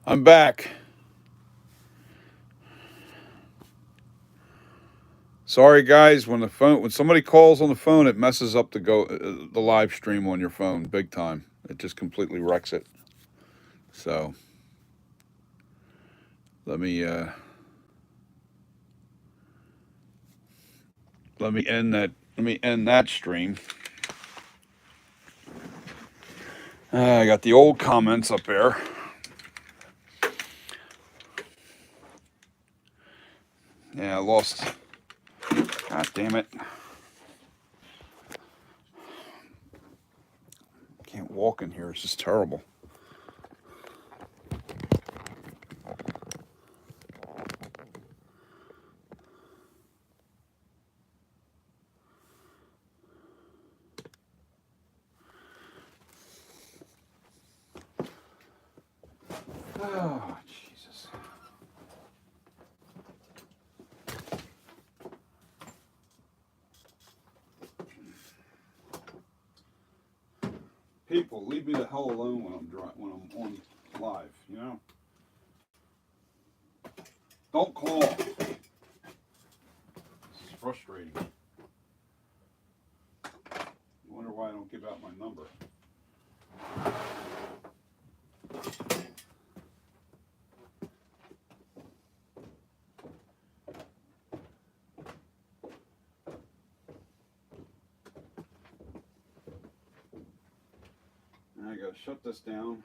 I'm back. Sorry, guys. When somebody calls on the phone, it messes up the live stream on your phone big time. It just completely wrecks it. So let me uh, let me end that. Let me end that stream. I got the old comments up there. Yeah, I lost. God damn it! Can't walk in here. It's just terrible. Oh, Jesus. People, leave me the hell alone when I'm on live. You know, don't call. This is frustrating. I wonder why I don't give out my number. Now I gotta shut this down.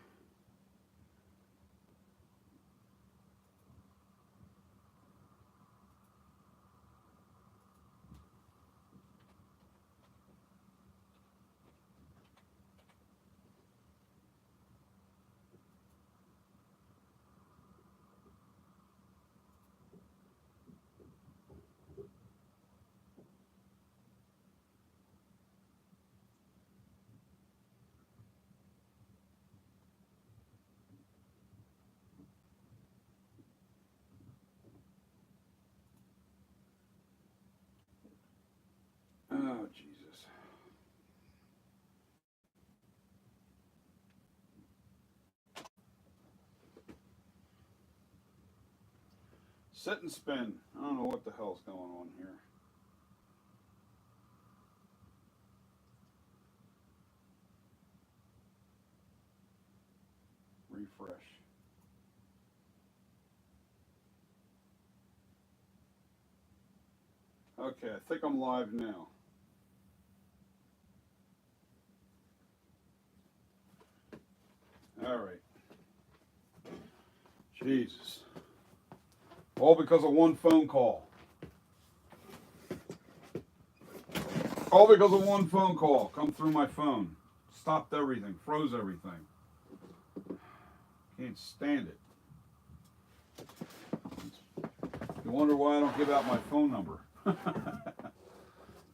Oh, Jesus. Sit and spin. I don't know what the hell's going on here. Refresh. Okay, I think I'm live now. All right. Jesus. All because of one phone call. All because of one phone call. Come through my phone. Stopped everything. Froze everything. Can't stand it. You wonder why I don't give out my phone number.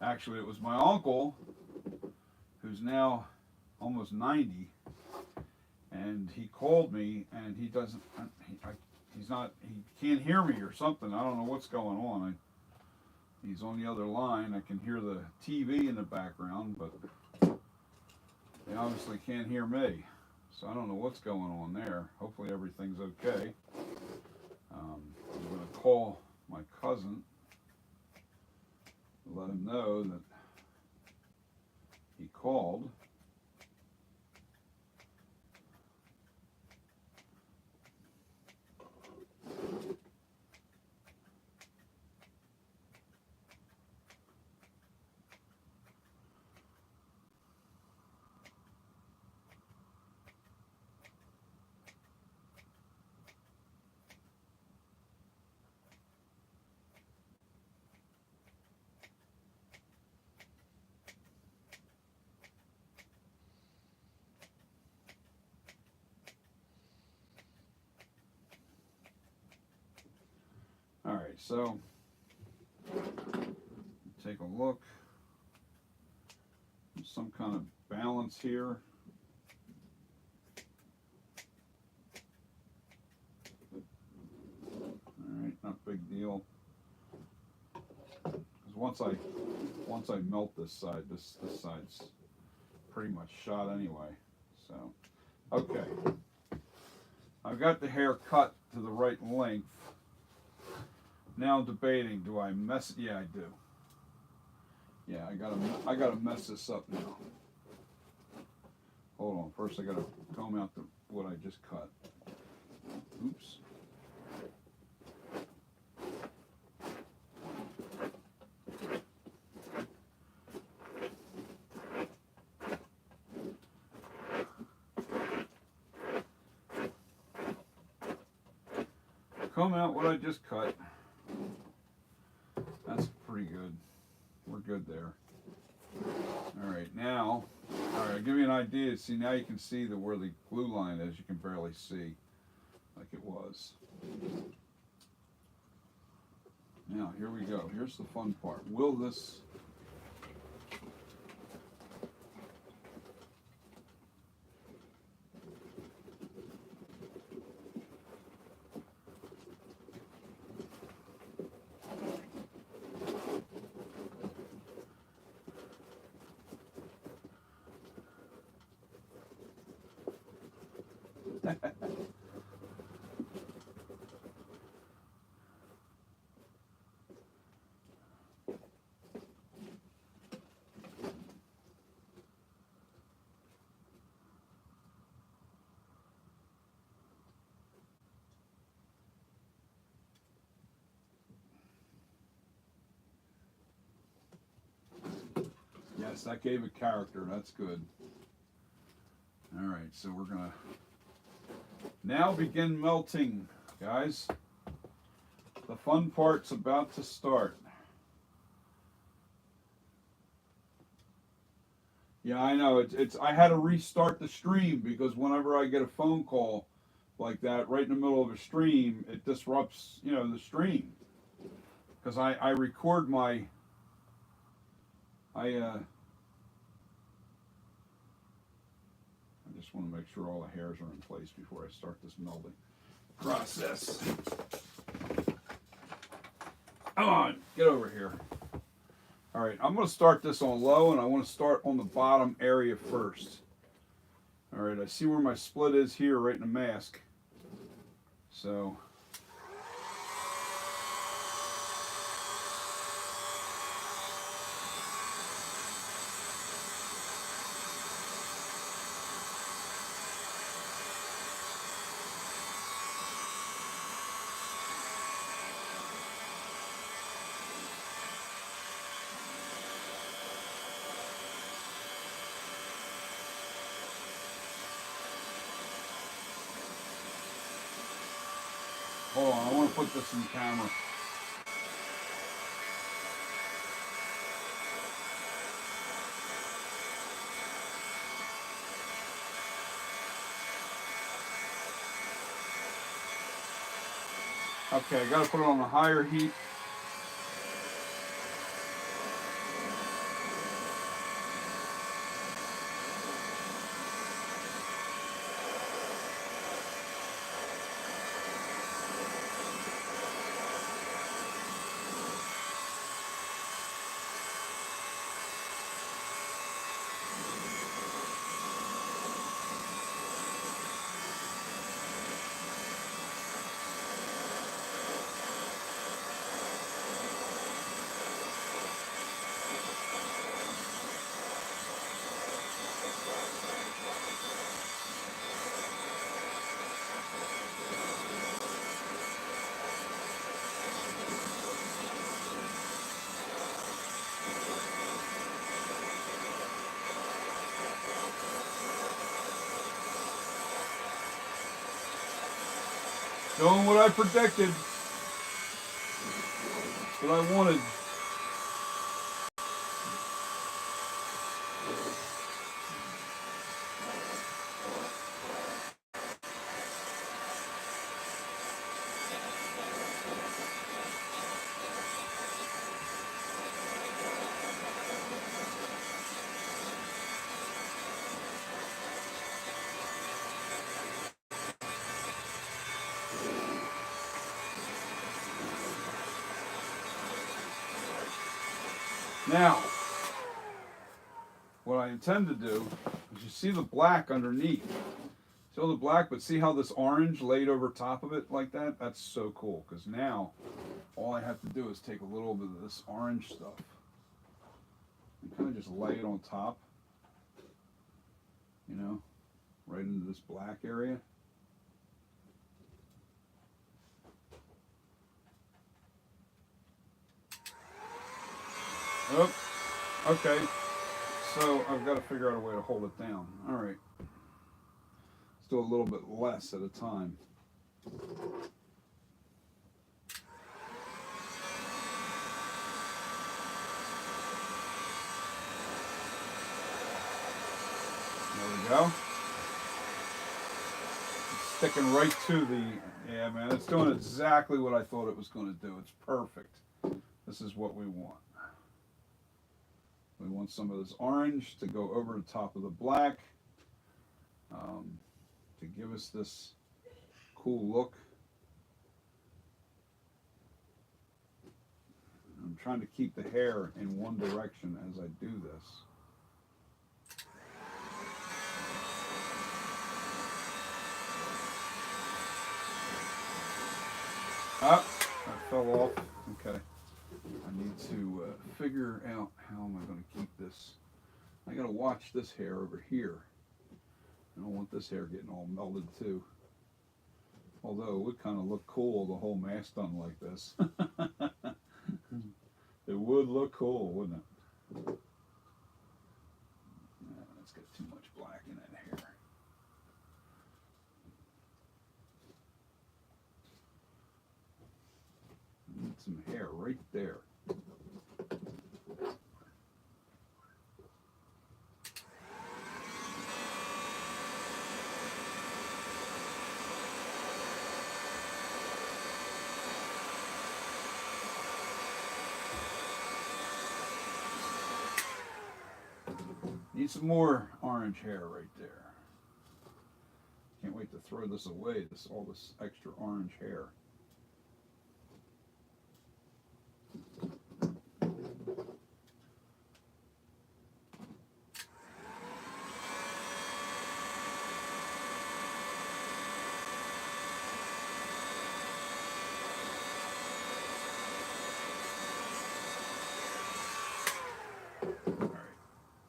Actually, it was my uncle, who's now almost 90, and he called me, and he doesn't. He's not. He can't hear me or something. I don't know what's going on. He's on the other line. I can hear the TV in the background, but they obviously can't hear me. So I don't know what's going on there. Hopefully everything's okay. I'm going to call my cousin to let him know that he called. All right, so take a look. There's some kind of balance here. All right, not big deal. Because once I melt this side, this side's pretty much shot anyway. So okay, I've got the hair cut to the right length. Now I'm debating, do I mess, yeah I do. Yeah, I gotta mess this up now. Hold on, first I gotta comb out what I just cut. Oops. Comb out what I just cut. That's pretty good. We're good there. Alright, now, alright, I'll give you an idea. See, now you can see where the glue line is. You can barely see like it was. Now, here we go. Here's the fun part. Will this... Yes, that gave a character. That's good. Alright, so we're going to now begin melting, guys. The fun part's about to start. Yeah, I know. I had to restart the stream because whenever I get a phone call like that right in the middle of a stream, it disrupts, the stream. Because I record I just want to make sure all the hairs are in place before I start this melding process. Come on, get over here. All right, I'm going to start this on low, and I want to start on the bottom area first. All right, I see where my split is here, right in the mask. So... hold on, I want to put this in camera. Okay, I got to put it on a higher heat. Doing what I predicted. What I wanted. Now, what I intend to do is you see the black underneath. Still the black, but see how this orange laid over top of it like that? That's so cool, because now all I have to do is take a little bit of this orange stuff and kind of just lay it on top, you know, right into this black area. Oh, okay. So I've got to figure out a way to hold it down. All right. Let's do a little bit less at a time. There we go. It's sticking right to the, yeah, man, it's doing exactly what I thought it was going to do. It's perfect. This is what we want. We want some of this orange to go over the top of the black, to give us this cool look. I'm trying to keep the hair in one direction as I do this. Ah, that fell off. Okay. I need to figure out how am I going to keep this. I got to watch this hair over here. I don't want this hair getting all melted too. Although it would kind of look cool, the whole mask done like this. It would look cool, wouldn't it? That's got too much black in that hair. Need some hair right there. Need some more orange hair right there. Can't wait to throw this away, all this extra orange hair.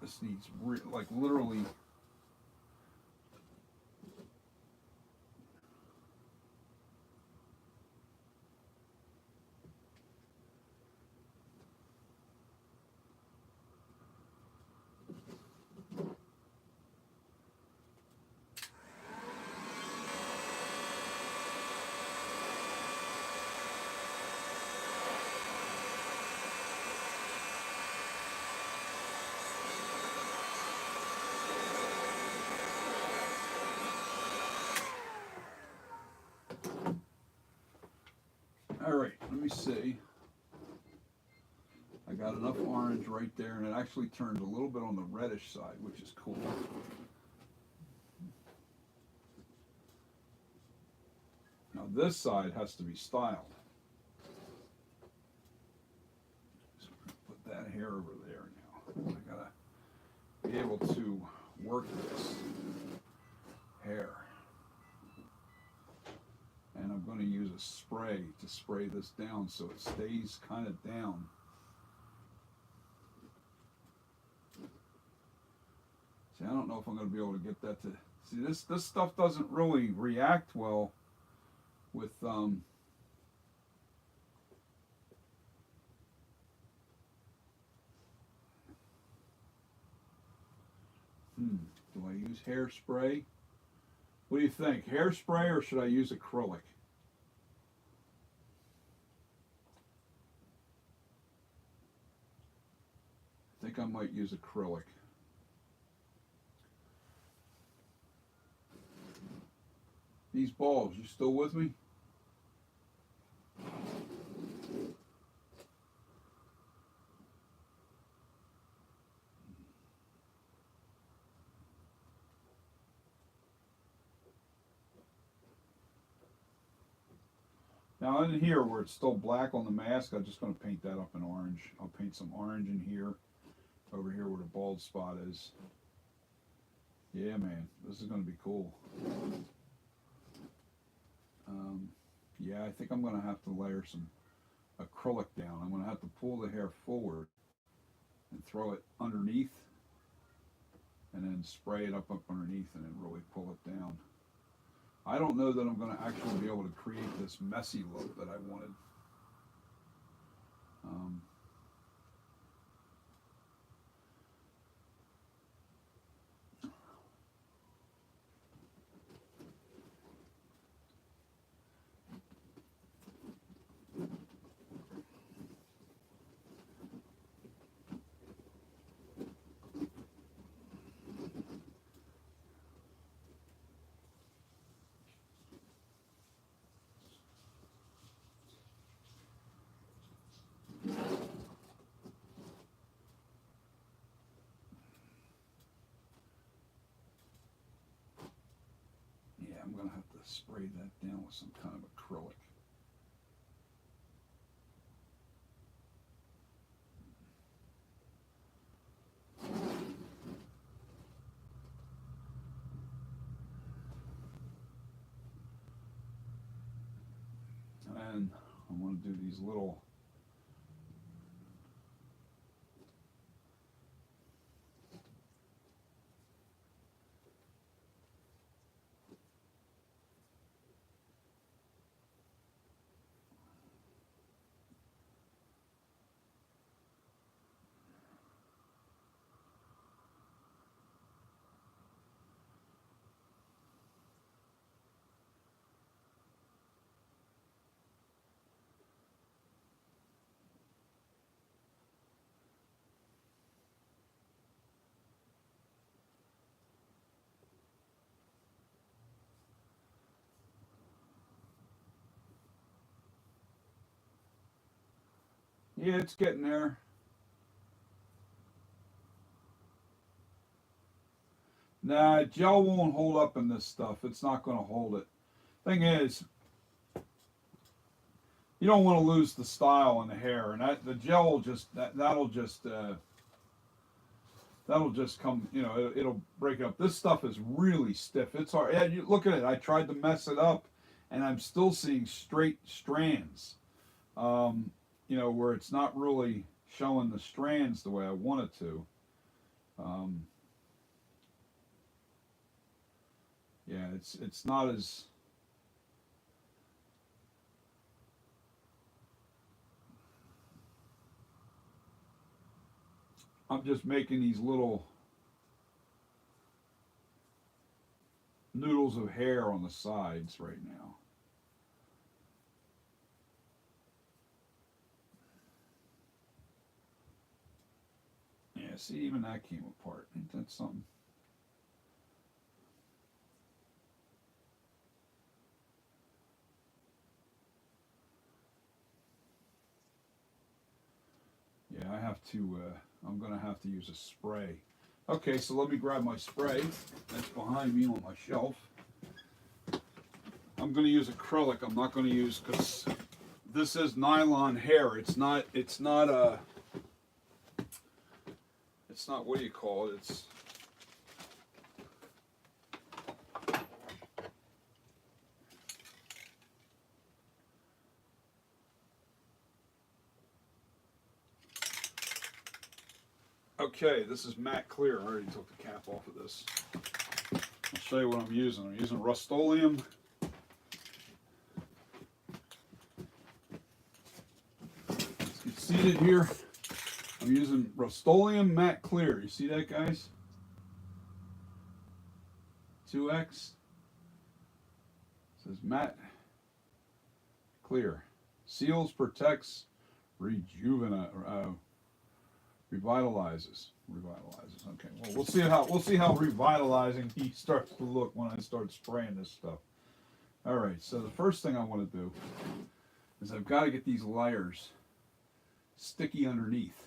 This needs like literally all right, let me see. I got enough orange right there, and it actually turned a little bit on the reddish side, which is cool. Now this side has to be styled. So put that hair over there now. I gotta be able to work this hair. And I'm going to use a spray to spray this down so it stays kind of down. See, I don't know if I'm going to be able to get that to... See, this stuff doesn't really react well with... Do I use hairspray? What do you think? Hairspray or should I use acrylic? I think I might use acrylic. These balls, you still with me? Now in here where it's still black on the mask, I'm just going to paint that up in orange. I'll paint some orange in here, over here where the bald spot is. Yeah, man, this is going to be cool. Yeah, I think I'm going to have to layer some acrylic down. I'm going to have to pull the hair forward and throw it underneath, and then spray it up underneath, and then really pull it down. I don't know that I'm going to actually be able to create this messy look that I wanted. Um, yeah, I'm going to have to spray that down with some kind of acrylic. And I'm going to do these little, yeah, it's getting there. Nah, gel won't hold up in this stuff. It's not going to hold it. Thing is, you don't want to lose the style in the hair, and that the gel will just that'll just come. You know, it'll break it up. This stuff is really stiff. It's hard. Yeah, you look at it. I tried to mess it up, and I'm still seeing straight strands. You know, where it's not really showing the strands the way I want it to. Um, yeah, it's not as I'm just making these little noodles of hair on the sides right now. Yeah, see, even that came apart. Ain't that something? Yeah, I have to, I'm going to have to use a spray. Okay, so let me grab my spray. That's behind me on my shelf. I'm going to use acrylic. I'm not going to use, because this is nylon hair. It's not, what do you call it? It's, okay, this is matte clear. I already took the cap off of this. I'll show you what I'm using. I'm using Rust-Oleum. Let's get seated here. I'm using Rust-Oleum matte clear. You see that, guys? 2X. It says matte clear. Seals, protects, revitalizes. Revitalizes. Okay. Well, we'll see how revitalizing he starts to look when I start spraying this stuff. All right. So the first thing I want to do is I've got to get these layers sticky underneath.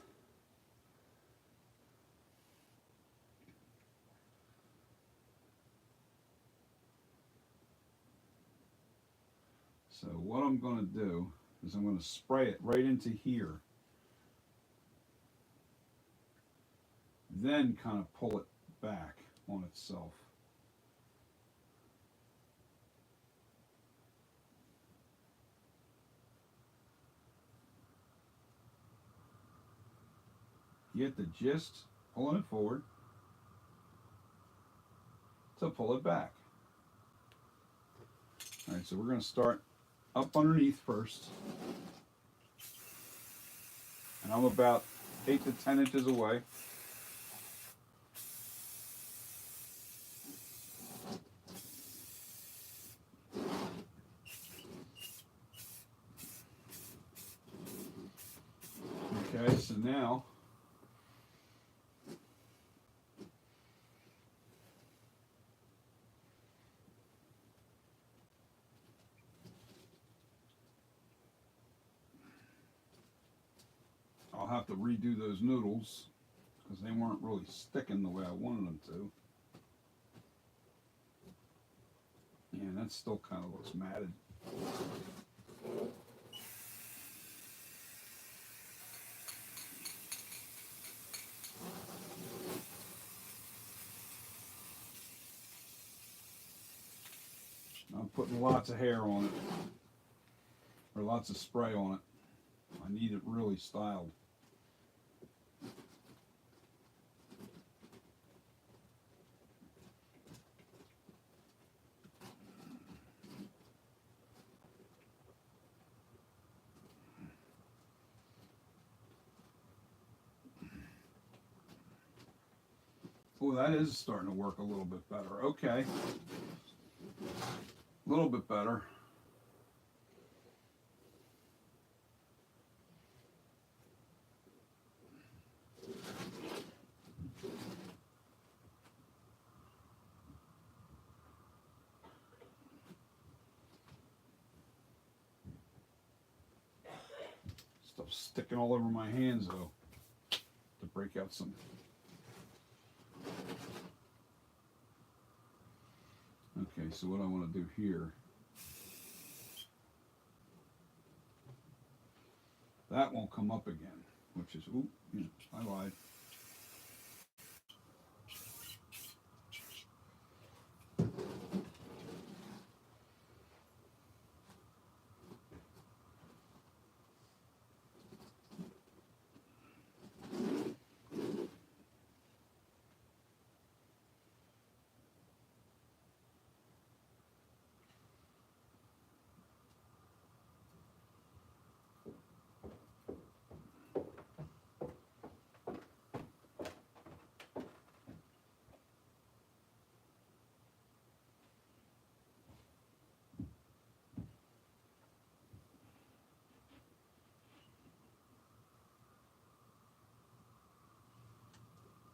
So what I'm going to do is I'm going to spray it right into here, then kind of pull it back on itself. get the gist, pulling it forward to pull it back. All right, so we're going to start up underneath first. And I'm about 8 to 10 inches away. Okay, so now I'll have to redo those noodles because they weren't really sticking the way I wanted them to. Yeah, and that still kind of looks matted. I'm putting lots of hair on it, or lots of spray on it. I need it really styled. Oh, that is starting to work a little bit better. Okay. A little bit better. Stuff sticking all over my hands though, to break out some. Okay, so what I want to do here, that won't come up again, which is, ooh, yeah, I lied.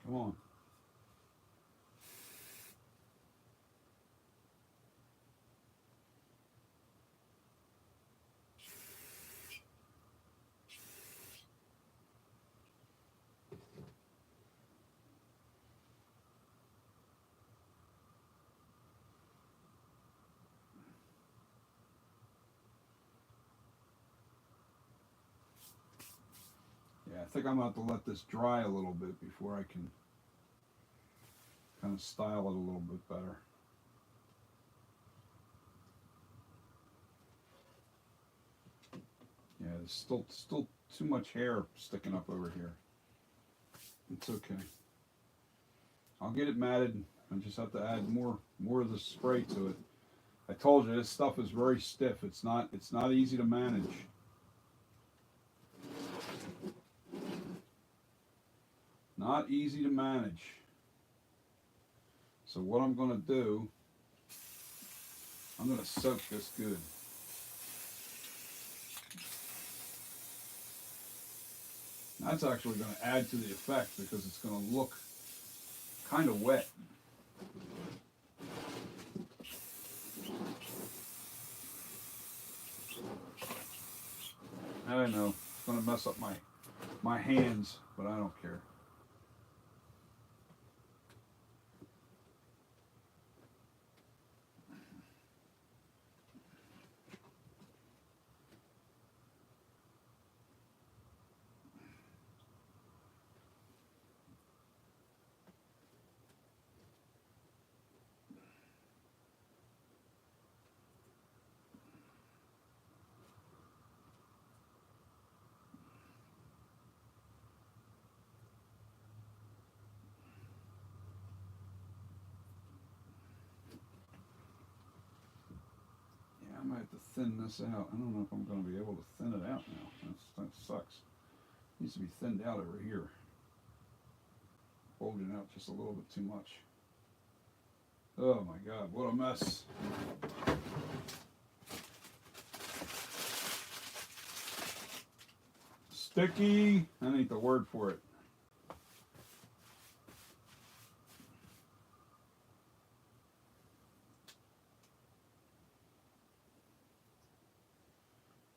Come on. Yeah, I think I'm going to have to let this dry a little bit before I can kind of style it a little bit better. Yeah, there's still too much hair sticking up over here. It's okay. I'll get it matted. I just have to add more of the spray to it. I told you this stuff is very stiff. It's not easy to manage. Not easy to manage. So what I'm going to do, I'm going to soak this good. That's actually going to add to the effect because it's going to look kind of wet. I know, it's going to mess up my hands, but I don't care. have to thin this out. I don't know if I'm going to be able to thin it out now. That sucks. It needs to be thinned out over here. Bulging out just a little bit too much. Oh my God, what a mess. Sticky, that ain't the word for it.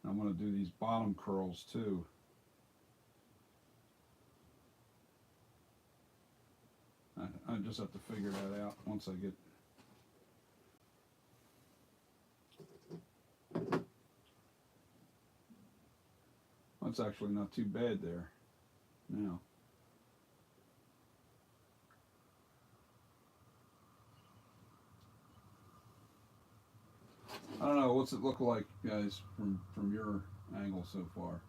I'm going to do these bottom curls too. I just have to figure that out once I get. That's actually not too bad there. Now. I don't know, what's it look like, guys, from your angle so far?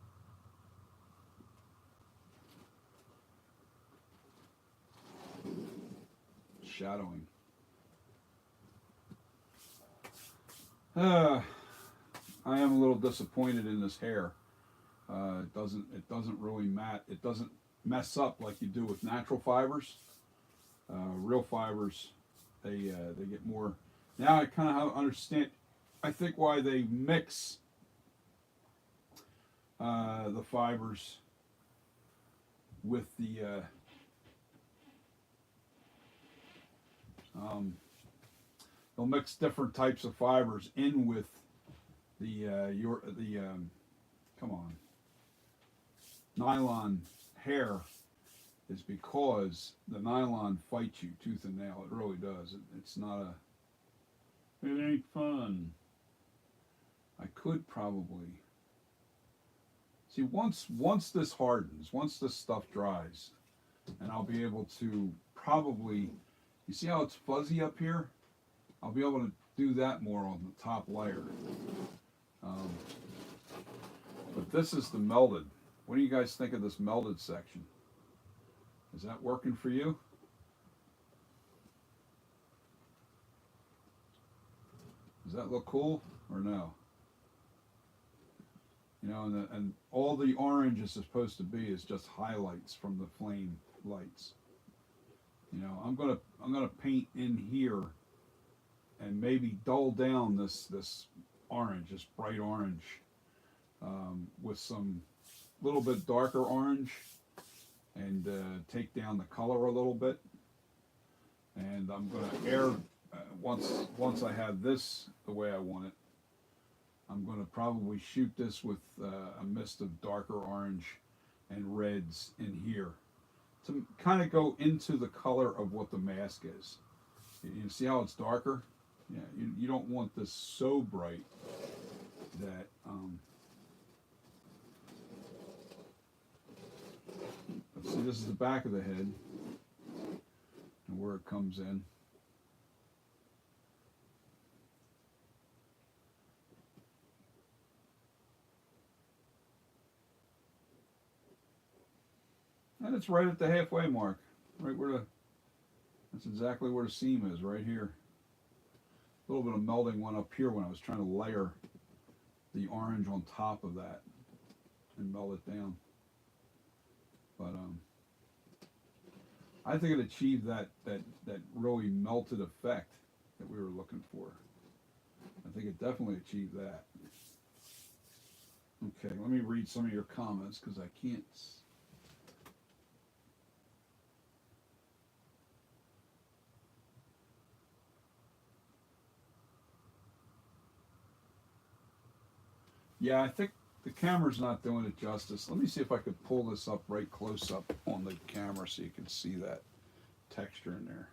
Shadowing. I am a little disappointed in this hair. It doesn't really matte. It doesn't mess up like you do with natural fibers. Real fibers, they get more. Now I kind of understand. I think why they mix the fibers with the they'll mix different types of fibers in with the come on, nylon hair, is because the nylon fights you tooth and nail. It really does. It's not a. It ain't fun. I could probably see once this hardens, once this stuff dries, and I'll be able to probably. You see how it's fuzzy up here? I'll be able to do that more on the top layer. But this is the melded. What do you guys think of this melded section? Is that working for you? Does that look cool or no? You know, and all the orange is supposed to be is just highlights from the flame lights. You know, I'm gonna paint in here and maybe dull down this orange, this bright orange, with some little bit darker orange, and take down the color a little bit. And I'm gonna air once I have this the way I want it. I'm gonna probably shoot this with a mist of darker orange and reds in here, to kind of go into the color of what the mask is. You see how it's darker? Yeah, you don't want this so bright that let's see, this is the back of the head and where it comes in. And it's right at the halfway mark, right where that's exactly where the seam is, right here. A little bit of melding went up here when I was trying to layer the orange on top of that and meld it down. But I think it achieved that really melted effect that we were looking for. I think it definitely achieved that. Okay, let me read some of your comments because I can't. Yeah, I think the camera's not doing it justice. Let me see if I could pull this up right close up on the camera so you can see that texture in there.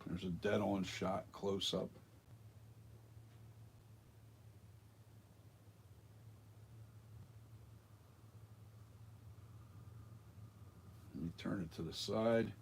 There's a dead on shot close up. Turn it to the side.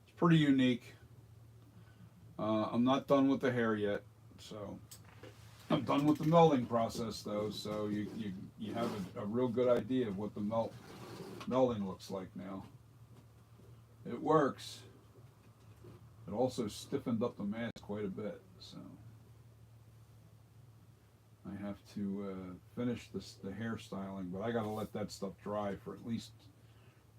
It's pretty unique. I'm not done with the hair yet, so I'm done with the melding process though. So you have a real good idea of what the melding looks like now. It works. It also stiffened up the mask quite a bit, so I have to finish the hairstyling, but I gotta let that stuff dry for at least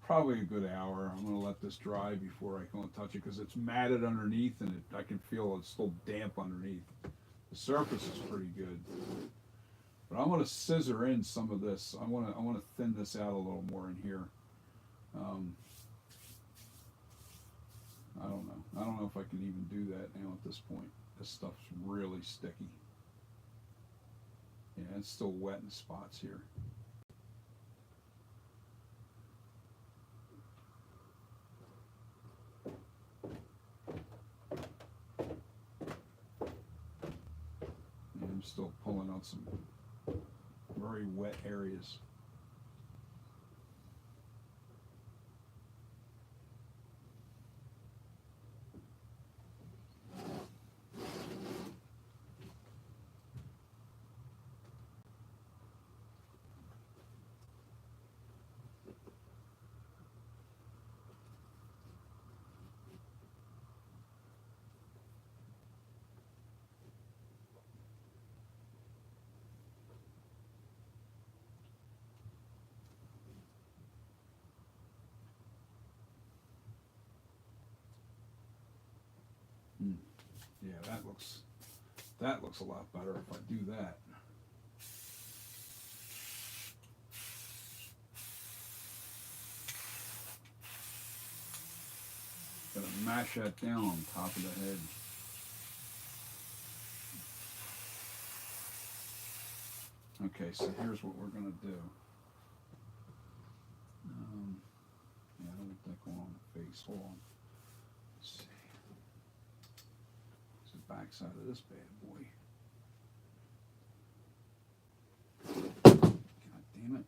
probably a good hour. I'm gonna let this dry before I go and touch it because it's matted underneath and I can feel it's still damp underneath. The surface is pretty good, but I'm gonna scissor in some of this. I wanna thin this out a little more in here. Um, I don't know. I don't know if I can even do that now at this point. This stuff's really sticky. Yeah, it's still wet in spots here. And I'm still pulling out some very wet areas. Yeah, that looks a lot better if I do that. Gotta mash that down on top of the head. Okay, so here's what we're gonna do. Yeah, I don't want that going on the face. Hold on. Let's see. It's the back side of this bad boy. God damn it.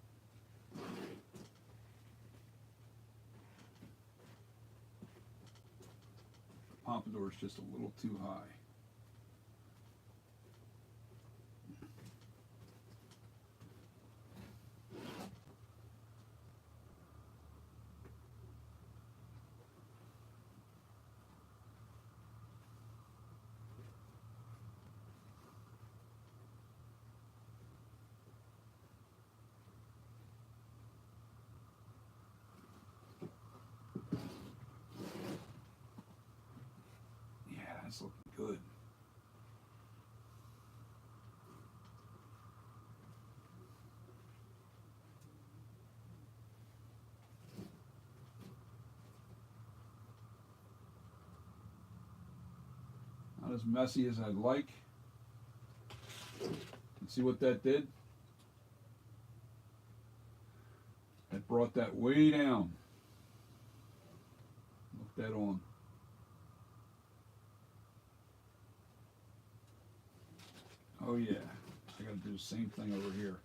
The pompadour is just a little too high. Yeah, that's looking good. Not as messy as I'd like. And see what that did? That brought that way down. Look that on. Oh yeah, I gotta do the same thing over here.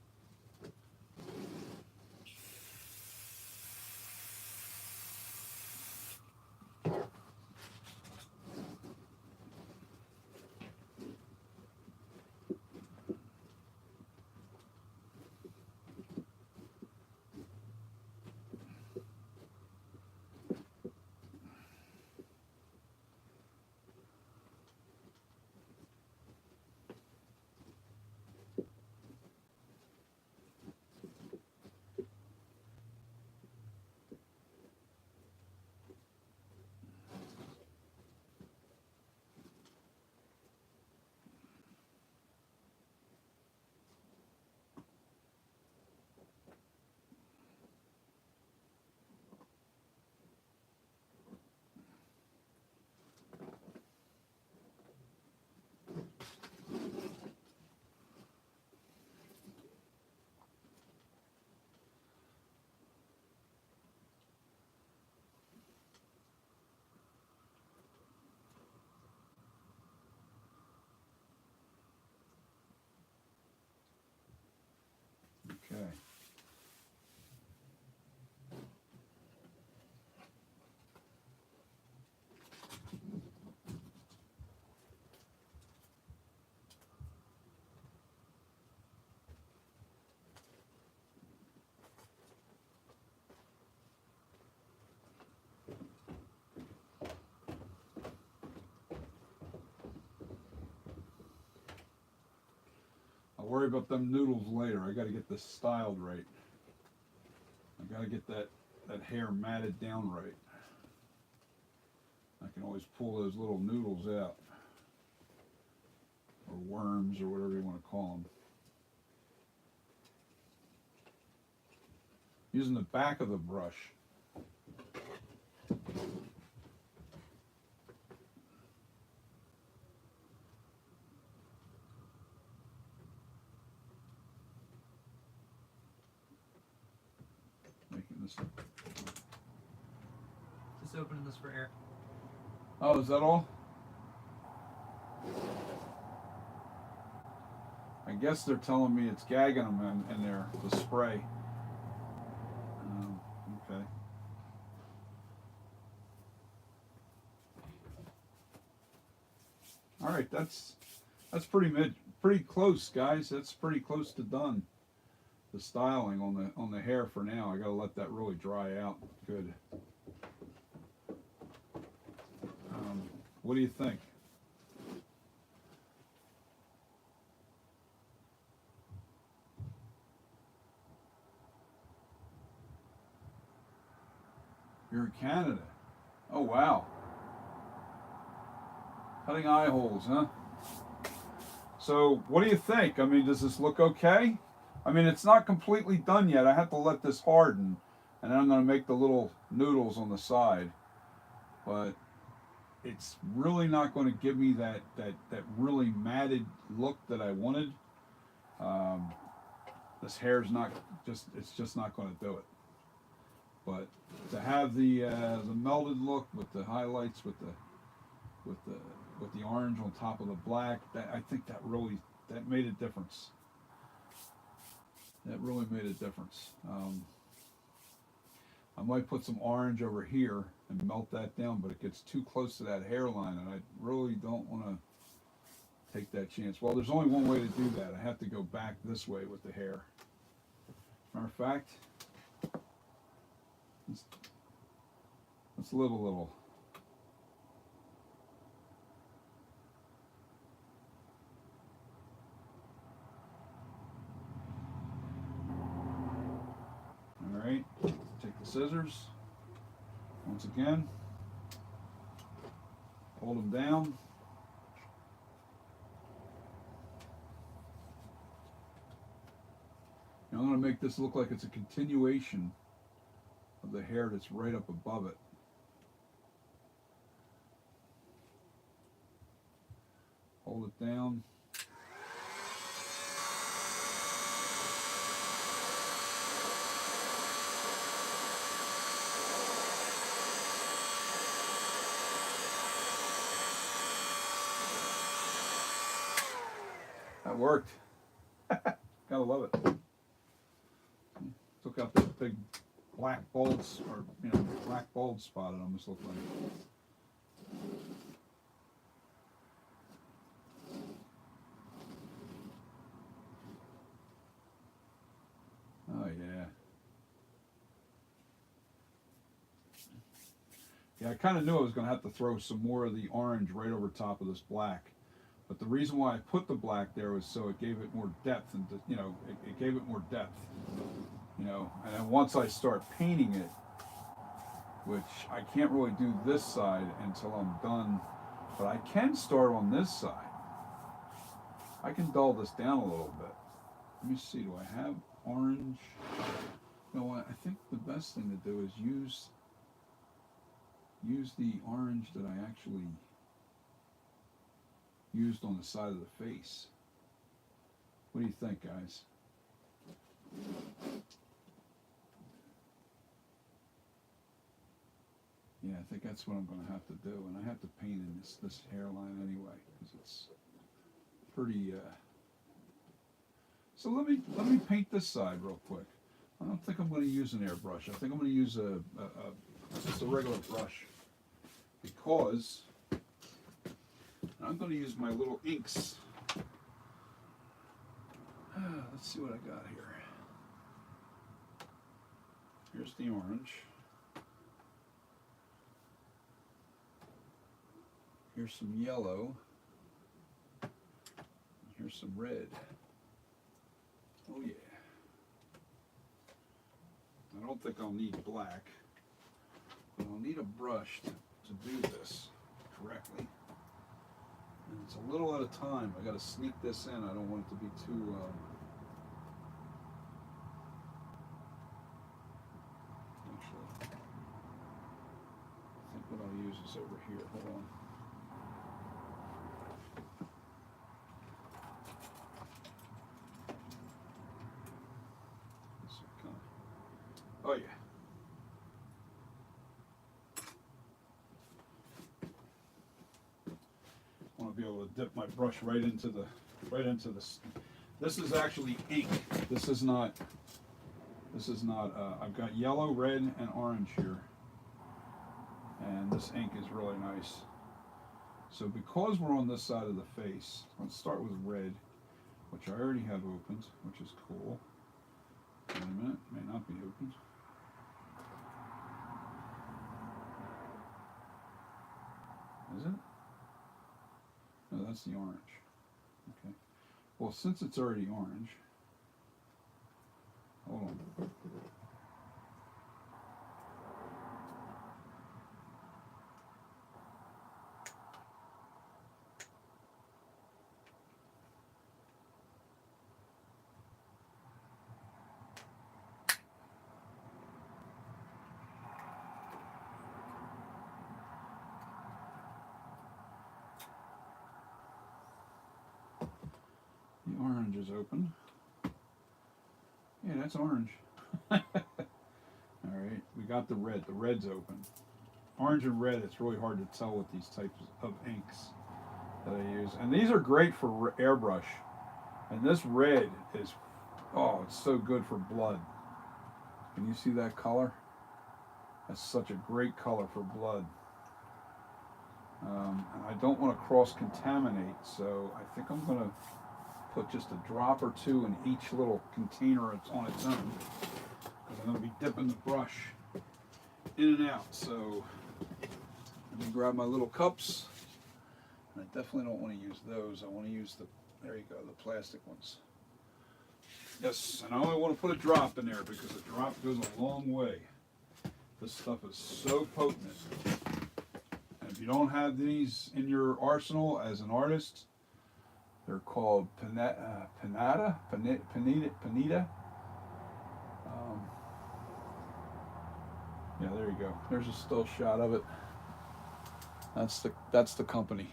worry about them noodles later. I got to get this styled right. I got to get that hair matted down right. I can always pull those little noodles out, or worms, or whatever you want to call them. Using the back of the brush. Making this. Just opening this for air. Oh, is that all? I guess they're telling me it's gagging them in there, the spray. Okay. All right, that's pretty close, guys. That's pretty close to done. The styling on the hair for now. I gotta let that really dry out. Good. What do you think? You're in Canada. Oh, wow. Cutting eye holes, huh? So, what do you think? I mean, does this look okay? I mean, it's not completely done yet. I have to let this harden, and then I'm going to make the little noodles on the side. But it's really not going to give me that really matted look that I wanted. This hair's it's just not going to do it. But to have the melted look with the highlights, with the orange on top of the black, I think that made a difference. That really made a difference. I might put some orange over here and melt that down, but it gets too close to that hairline, and I really don't want to take that chance. Well, there's only one way to do that. I have to go back this way with the hair. Matter of fact, let's live a little. All right, take the scissors. Once again, hold them down. Now I'm going to make this look like it's a continuation of the hair that's right up above it. Hold it down. That worked. Gotta love it. Took out that big black bald, or black bald spot it almost looked like. Oh yeah. Yeah, I kind of knew I was going to have to throw some more of the orange right over top of this black. But the reason why I put the black there was so it gave it more depth, and it gave it more depth. And then once I start painting it, which I can't really do this side until I'm done, but I can start on this side. I can dull this down a little bit. Let me see, do I have orange? No, I think the best thing to do is use the orange that I actually used on the side of the face. What do you think, guys? Yeah, I think that's what I'm going to have to do, and I have to paint in this hairline anyway, because it's pretty. So let me paint this side real quick. I don't think I'm going to use an airbrush. I think I'm going to use just a regular brush, because I'm going to use my little inks. Let's see what I got here. Here's the orange. Here's some yellow. Here's some red. think I'll need black. But I'll need a brush to do this correctly. And it's a little at a time. I got to sneak this in. I don't want it to be too. Actually, I think what I'll use is over here. Hold on. Oh yeah. I want to be able to dip my brush right into the This is actually ink. This is not. I've got yellow, red, and orange here, and this ink is really nice. So because we're on this side of the face, let's start with red, which I already have opened, which is cool. Wait a minute, may not be opened. Is it? No, that's the orange. Okay. Well, since it's already orange, hold on. The orange is open. Yeah, that's orange. Alright, we got the red. The red's open. Orange and red, it's really hard to tell with these types of inks that I use. And these are great for airbrush. And this red is, oh, it's so good for blood. Can you see that color? That's such a great color for blood. And I don't want to cross-contaminate, so I think I'm going to put just a drop or two in each little container on its own, because I'm going to be dipping the brush in and out. So let me grab my little cups, and I definitely don't want to use those. I want to use there you go, the plastic ones. Yes, and I only want to put a drop in there because a drop goes a long way. This stuff is so potent. And if you don't have these in your arsenal as an artist, they're called Panita. Yeah, there you go. There's a still shot of it. That's the company.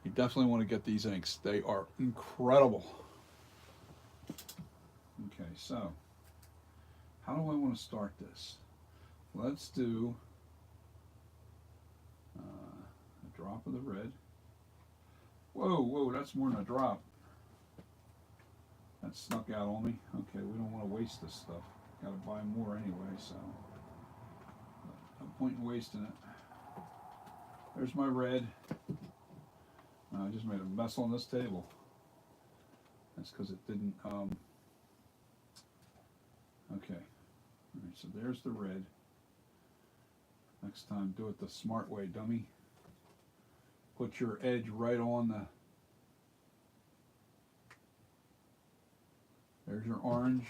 You definitely want to get these inks. They are incredible. Okay, so how do I want to start this? Let's do a drop of the red. Whoa, that's more than a drop. That snuck out on me. Okay, we don't want to waste this stuff. Got to buy more anyway, so no point in wasting it. There's my red. I just made a mess on this table. That's because it didn't, okay. Alright, so there's the red. Next time, do it the smart way, dummy. Put your edge right on the, there's your orange.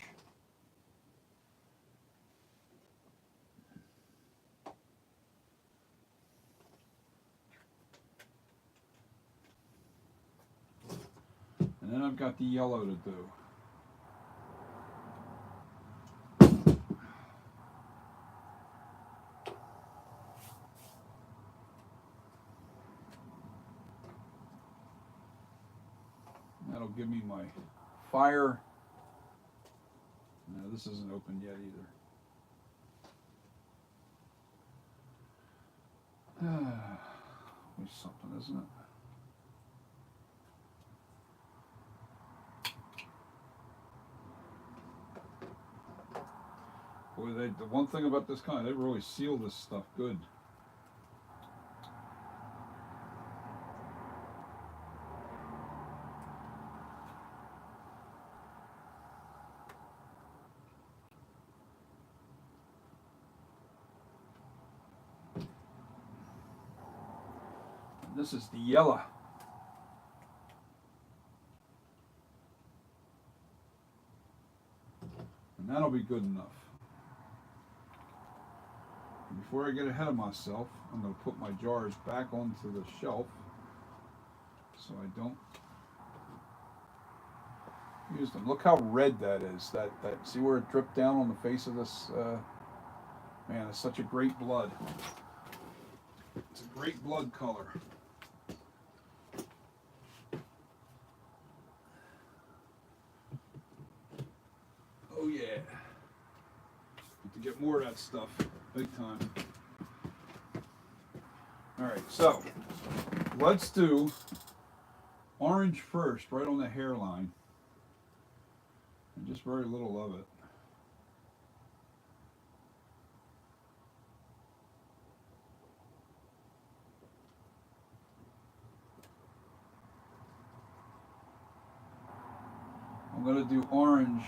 And then I've got the yellow to do. That'll give me my fire. No, this isn't open yet either. Always something, isn't it? Boy, the one thing about this kind, they really seal this stuff good. This is the yellow. And And that'll be good enough. And before I get ahead of myself, I'm going to put my jars back onto the shelf so I don't use them. Look how red that is. That see where it dripped down on the face of this? Man, it's such a great blood. It's a great blood color. Oh yeah. Need to get more of that stuff. Big time. Alright, so let's do orange first, right on the hairline. And just very little of it. I'm going to do orange.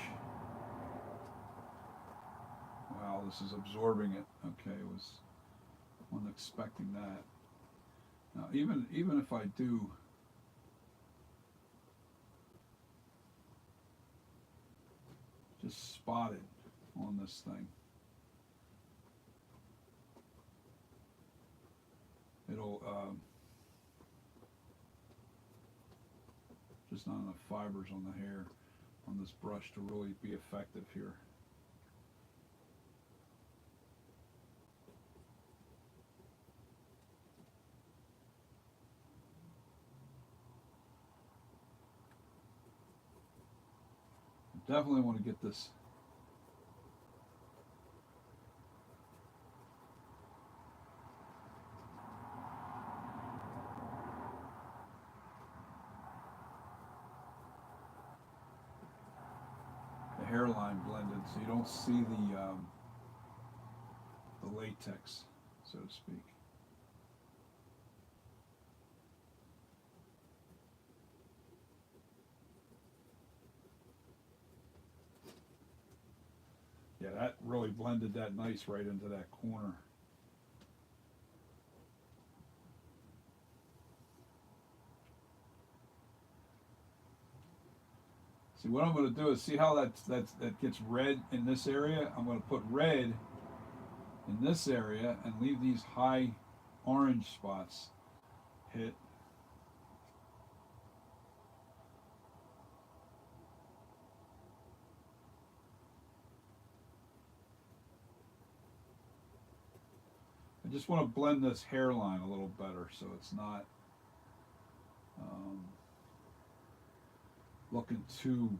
Wow, this is absorbing it. Okay, wasn't expecting that. Now, even if I do just spot it on this thing, it'll just not enough fibers on the hair on this brush to really be effective here. Definitely want to get this the hairline blended so you don't see the latex, so to speak. Yeah, that really blended that nice right into that corner. See, what I'm going to do is see how that gets red in this area. I'm going to put red in this area and leave these high orange spots hit. I just want to blend this hairline a little better so it's not looking too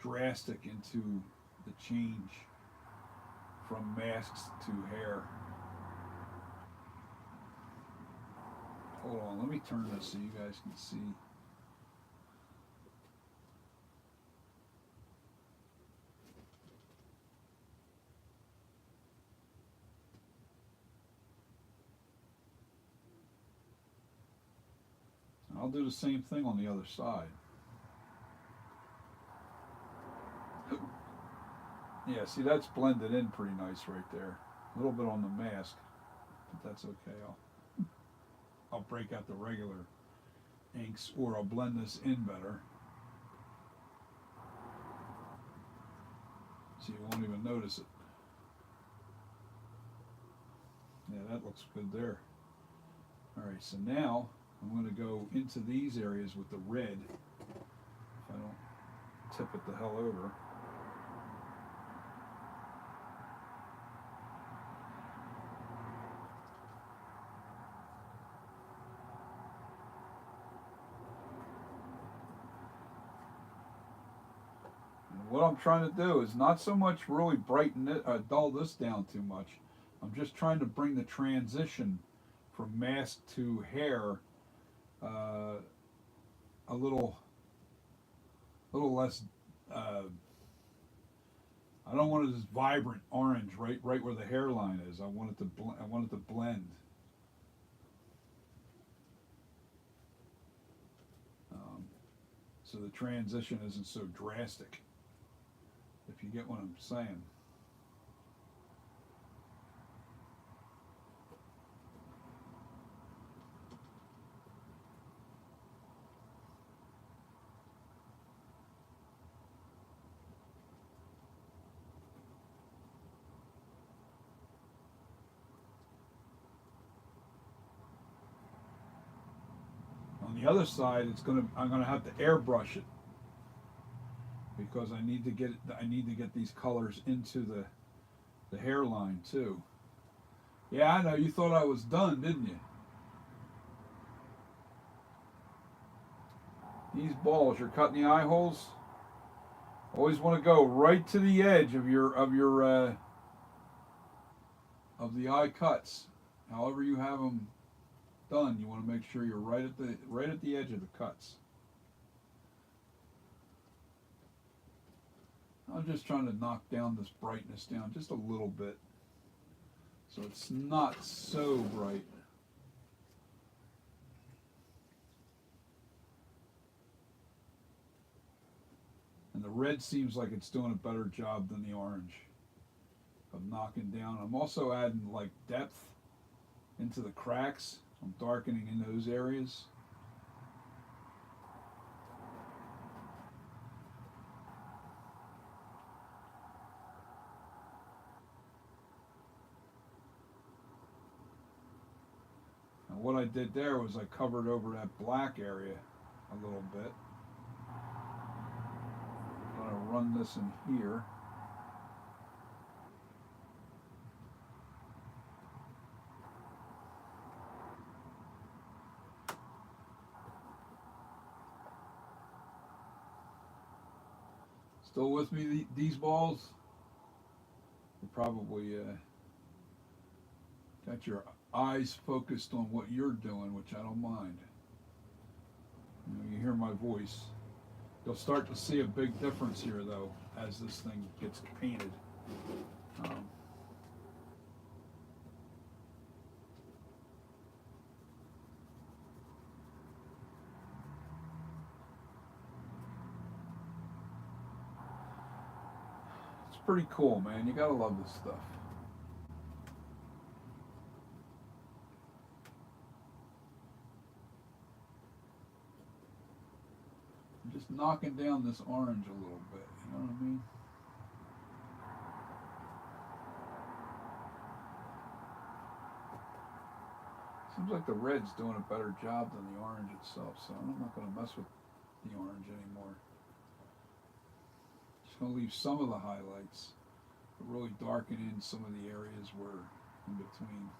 drastic into the change from masks to hair. Hold on, let me turn this so you guys can see. I'll do the same thing on the other side. Yeah, see, that's blended in pretty nice right there. A little bit on the mask, but that's okay. I'll break out the regular inks, or I'll blend this in better. So you won't even notice it. Yeah, that looks good there. Alright, so now I'm going to go into these areas with the red, if I don't tip it the hell over. What I'm trying to do is not so much really brighten it, dull this down too much. I'm just trying to bring the transition from mask to hair a little less. I don't want it as vibrant orange right where the hairline is. I want it to blend. So the transition isn't so drastic. If you get what I'm saying. the other side, I'm gonna have to airbrush it because I need to get these colors into the hairline too. Yeah, I know. You thought I was done, didn't you? These balls, you're cutting the eye holes. Always want to go right to the edge of the eye cuts. However you have them done, you want to make sure you're right at the edge of the cuts. I'm just trying to knock down this brightness down just a little bit, so it's not so bright. And the red seems like it's doing a better job than the orange of knocking down. I'm also adding like depth into the cracks. I'm darkening in those areas. And what I did there was I covered over that black area a little bit. I'm going to run this in here. Still with me, these balls? You probably got your eyes focused on what you're doing, which I don't mind. You hear my voice. You'll start to see a big difference here, though, as this thing gets painted. It's pretty cool, man. You gotta love this stuff. I'm just knocking down this orange a little bit, you know what I mean? Seems like the red's doing a better job than the orange itself, so I'm not going to mess with the orange anymore. Just going to leave some of the highlights, but really darken in some of the areas where in between.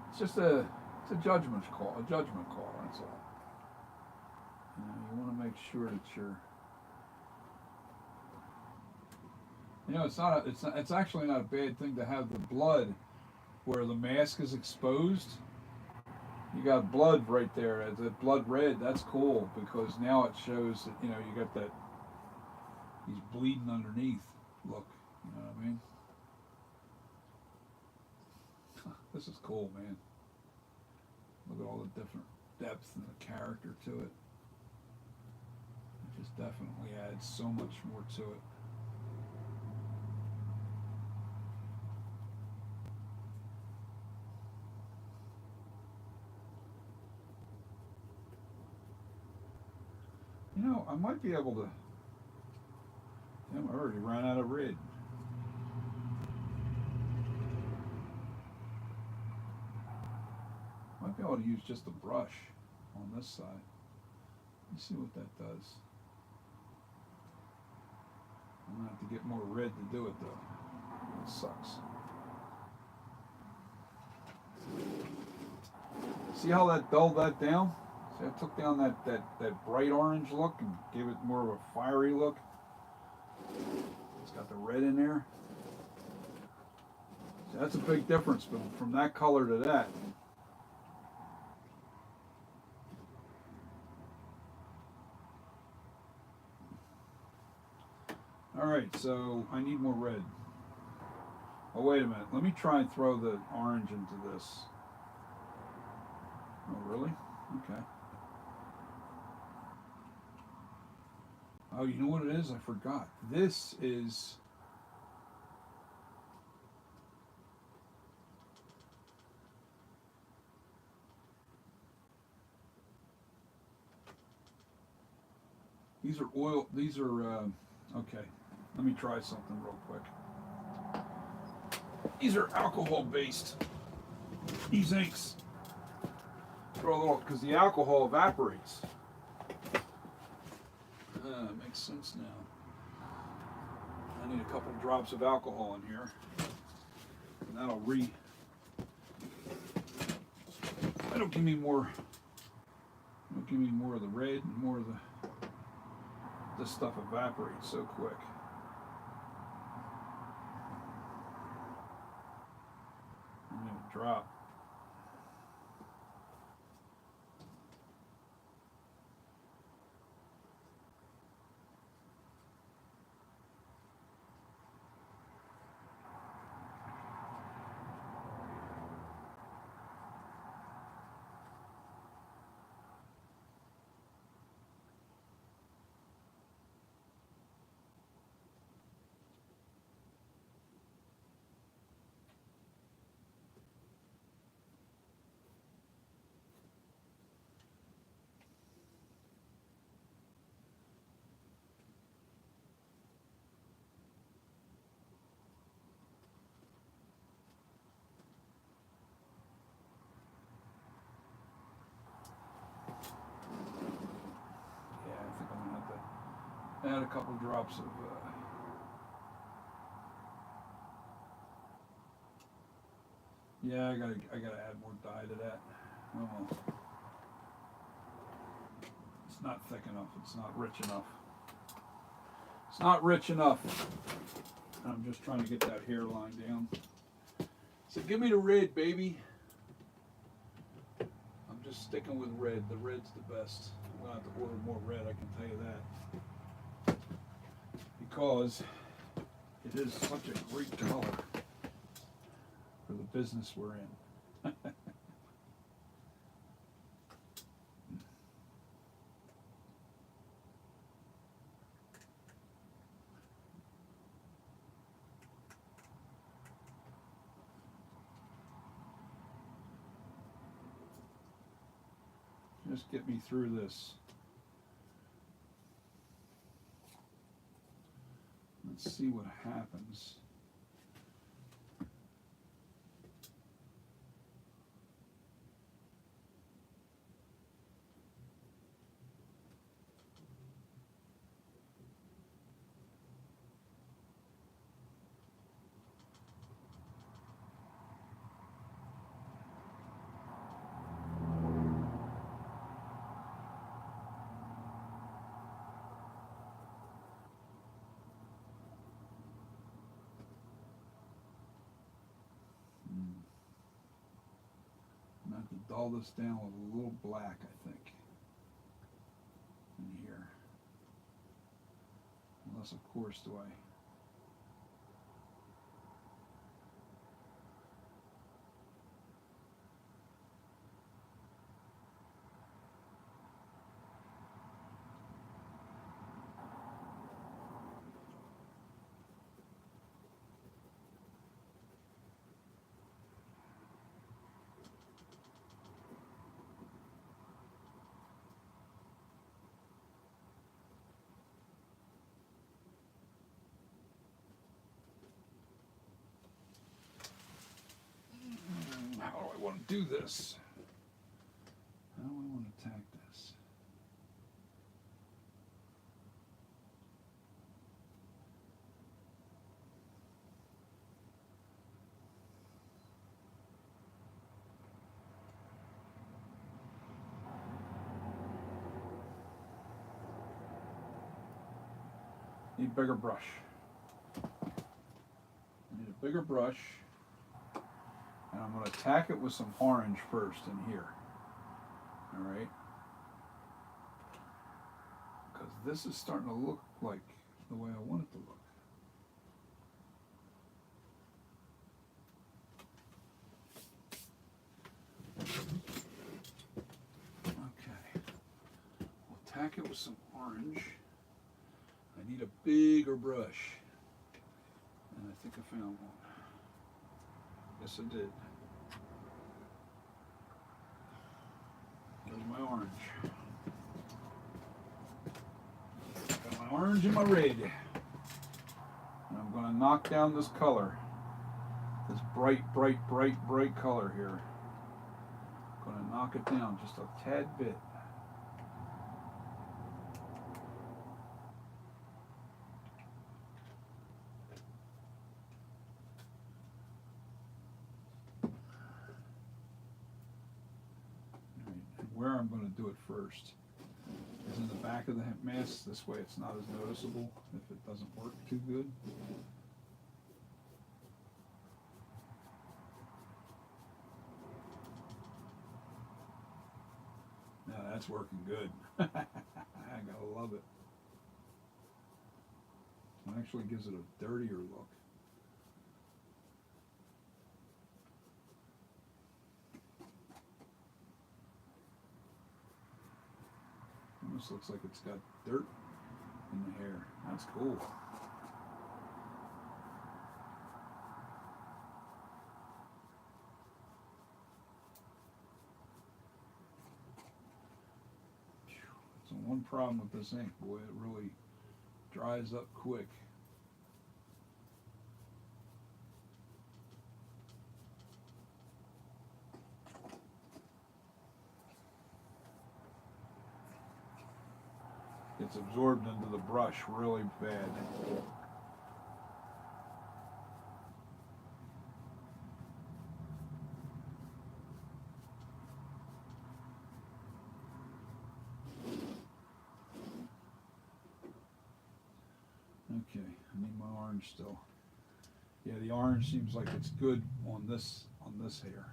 It's just it's a judgment call, that's all. You want to make sure that it's actually not a bad thing to have the blood where the mask is exposed. You got blood right there, that blood red. That's cool because now it shows that you got that he's bleeding underneath. Look, you know what I mean? This is cool, man. Look at all the different depth and the character to it. It just definitely adds so much more to it. I might be able to. Damn, I already ran out of red. Might be able to use just a brush on this side. Let's see what that does. I'm gonna have to get more red to do it though. It sucks. See how that dulled that down? See, I took down that bright orange look and gave it more of a fiery look. It's got the red in there. So that's a big difference from that color to that. Alright, so I need more red. Oh, wait a minute. Let me try and throw the orange into this. Oh, really? Okay. Oh, you know what it is? I forgot. This is... These are oil... These are... okay. Let me try something real quick. These are alcohol-based. These inks. Throw a little, because the alcohol evaporates. Makes sense now. I need a couple drops of alcohol in here. And that'll give me more. It'll give me more of the red and more of this stuff evaporates so quick. And then it drop. Add a couple drops of yeah, I gotta add more dye to that. Oh, it's not thick enough. It's not rich enough. It's not rich enough. I'm just trying to get that hairline down. So give me the red, baby. I'm just sticking with red. The red's the best. I'm gonna have to order more red, I can tell you that. Because it is such a great color for the business we're in. Just get me through this. Let's see what happens. Dull this down with a little black, I think, in here. Unless, of course, do I... How do I want to do this? How do I want to attack this? Need a bigger brush. I need a bigger brush. And I'm going to attack it with some orange first in here. Alright? Because this is starting to look like the way I want it to look. Okay. We'll attack it with some orange. I need a bigger brush. And I think I found one. Yes, I did. There's my orange. Got my orange and my red. And I'm going to knock down this color. This bright, bright, bright, bright color here. gonna knock it down just a tad bit. Where I'm going to do it first is in the back of the mask. This way it's not as noticeable if it doesn't work too good. Now that's working good. I gotta love it. It actually gives it a dirtier look. Almost looks like it's got dirt in the hair. That's cool. So one problem with this ink, boy, it really dries up quick. It's absorbed into the brush really bad. Okay, I need my orange still. Yeah, the orange seems like it's good on this hair.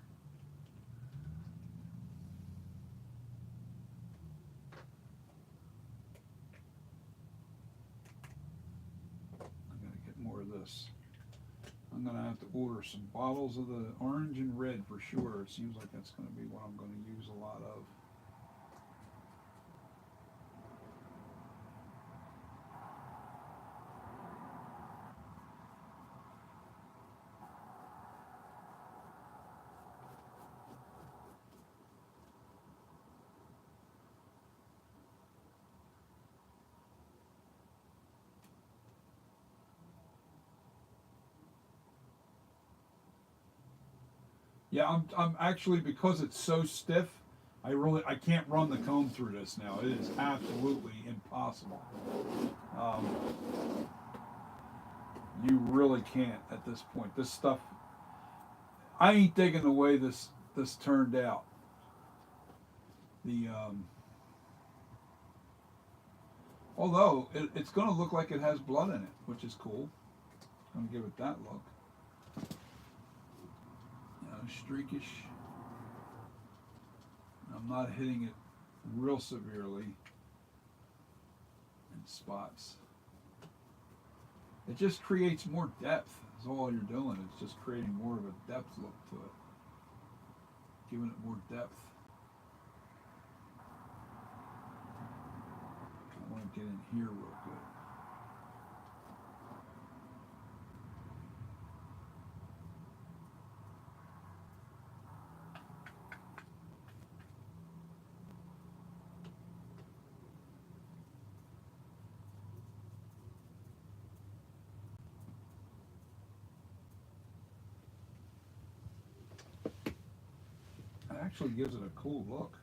More of this. I'm going to have to order some bottles of the orange and red for sure. It seems like that's going to be what I'm going to use a lot of. Yeah, I'm actually, because it's so stiff, I can't run the comb through this now. It is absolutely impossible. Um, you really can't at this point. This stuff, I ain't digging the way this turned out. The although it's going to look like it has blood in it, which is cool. It's going to give it that look. Streakish. I'm not hitting it real severely in spots. It just creates more depth is all you're doing. It's just creating more of a depth look to it. Giving it more depth. I want to get in here real good. Actually gives it a cool look.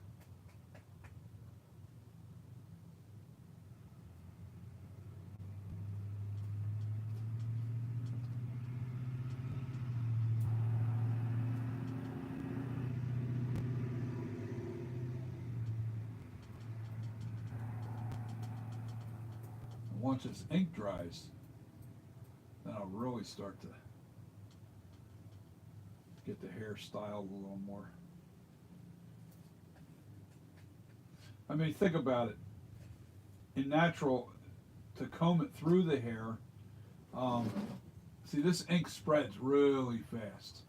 And once this ink dries, then I'll really start to get the hair styled a little more. I mean, think about it. In natural, to comb it through the hair, see, this ink spreads really fast.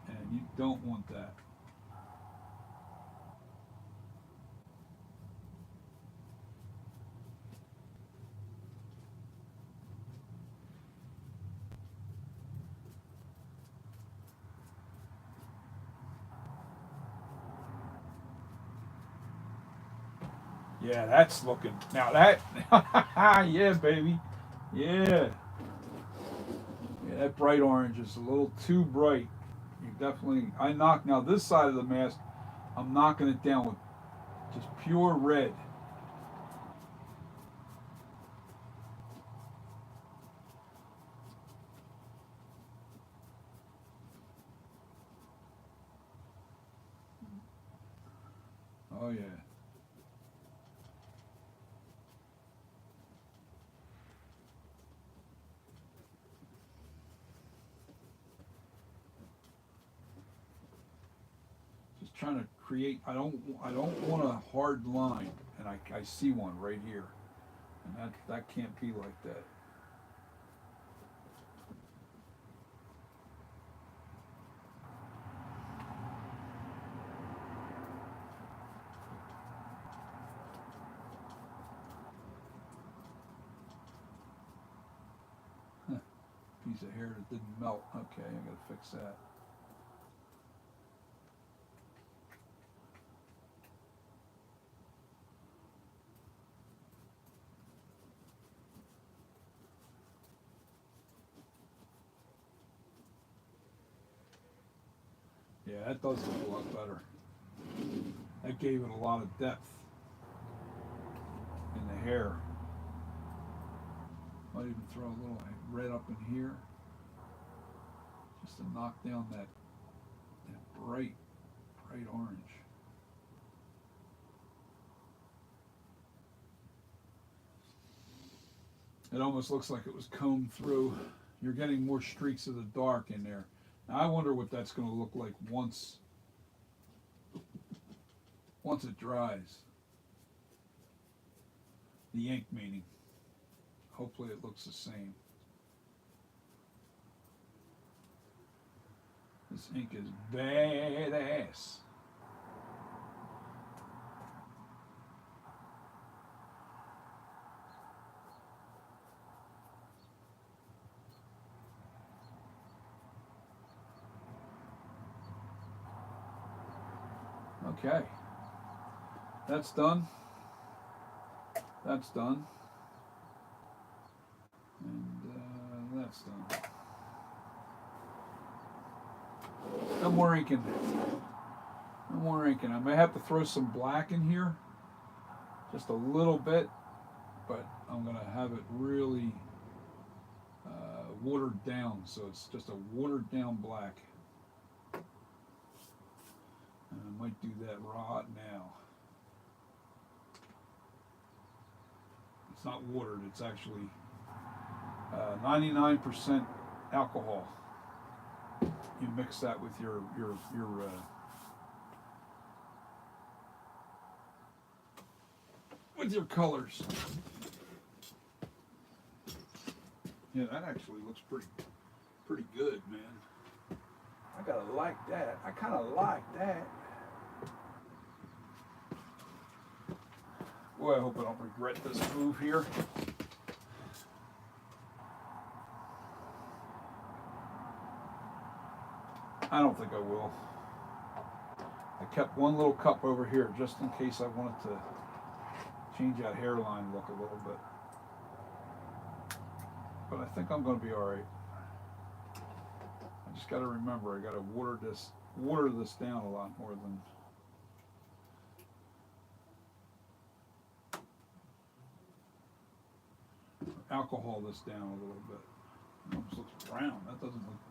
And you don't want that. Yeah, that's looking, now that, yeah, baby, yeah. Yeah, that bright orange is a little too bright. You definitely, I knock, now this side of the mask, I'm knocking it down with just pure red. Oh yeah. Just trying to create, I don't want a hard line, and I see one right here. And that can't be like that. Huh. Piece of hair that didn't melt. Okay, I gotta fix that. Yeah, that does look a lot better. That gave it a lot of depth in the hair. Might even throw a little red up in here just to knock down that bright orange. It almost looks like it was combed through. You're getting more streaks of the dark in there. Now I wonder what that's going to look like once it dries. The ink meaning. Hopefully it looks the same. This ink is badass. Okay, that's done. That's done. And that's done. No more inking. No more inking. I may have to throw some black in here, just a little bit, but I'm going to have it really watered down, so it's just a watered down black. And I might do that right now. It's not watered, it's actually 99% alcohol. You mix that with your with your colors. Yeah, that actually looks pretty good, man. I gotta like that. I kind of like that. Boy, I hope I don't regret this move here. I don't think I will. I kept one little cup over here just in case I wanted to change that hairline look a little bit. But I think I'm going to be all right. I just got to remember I got to water this down a lot more than. Alcohol this down a little bit. It almost looks brown. That doesn't look.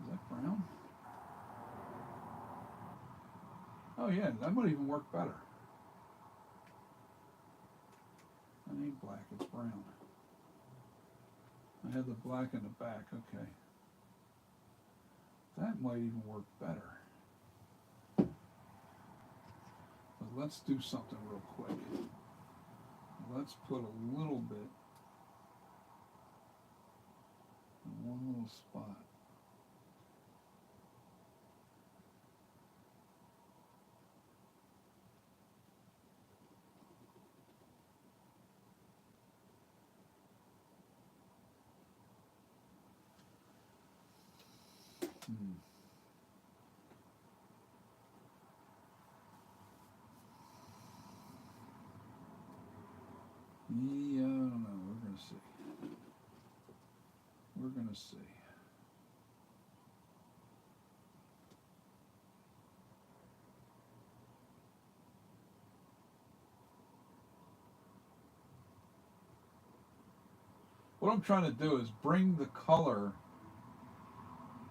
Is that brown? Oh yeah, that might even work better. That ain't black, it's brown. I had the black in the back, okay. That might even work better. But let's do something real quick. Let's put a little bit in one little spot. Yeah, I don't know. We're going to see. me see. What I'm trying to do is bring the color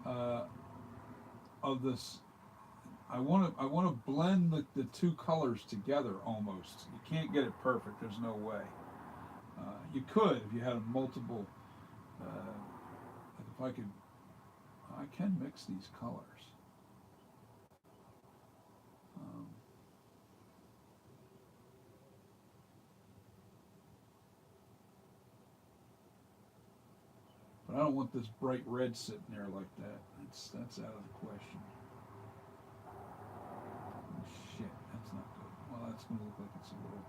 uh, of this. I want to blend the two colors together almost. You can't get it perfect. There's no way. You could if you had a multiple. If I could, I can mix these colors. Um, but I don't want this bright red sitting there like that. That's out of the question. Oh, shit, that's not good. Well, that's going to look like it's a little.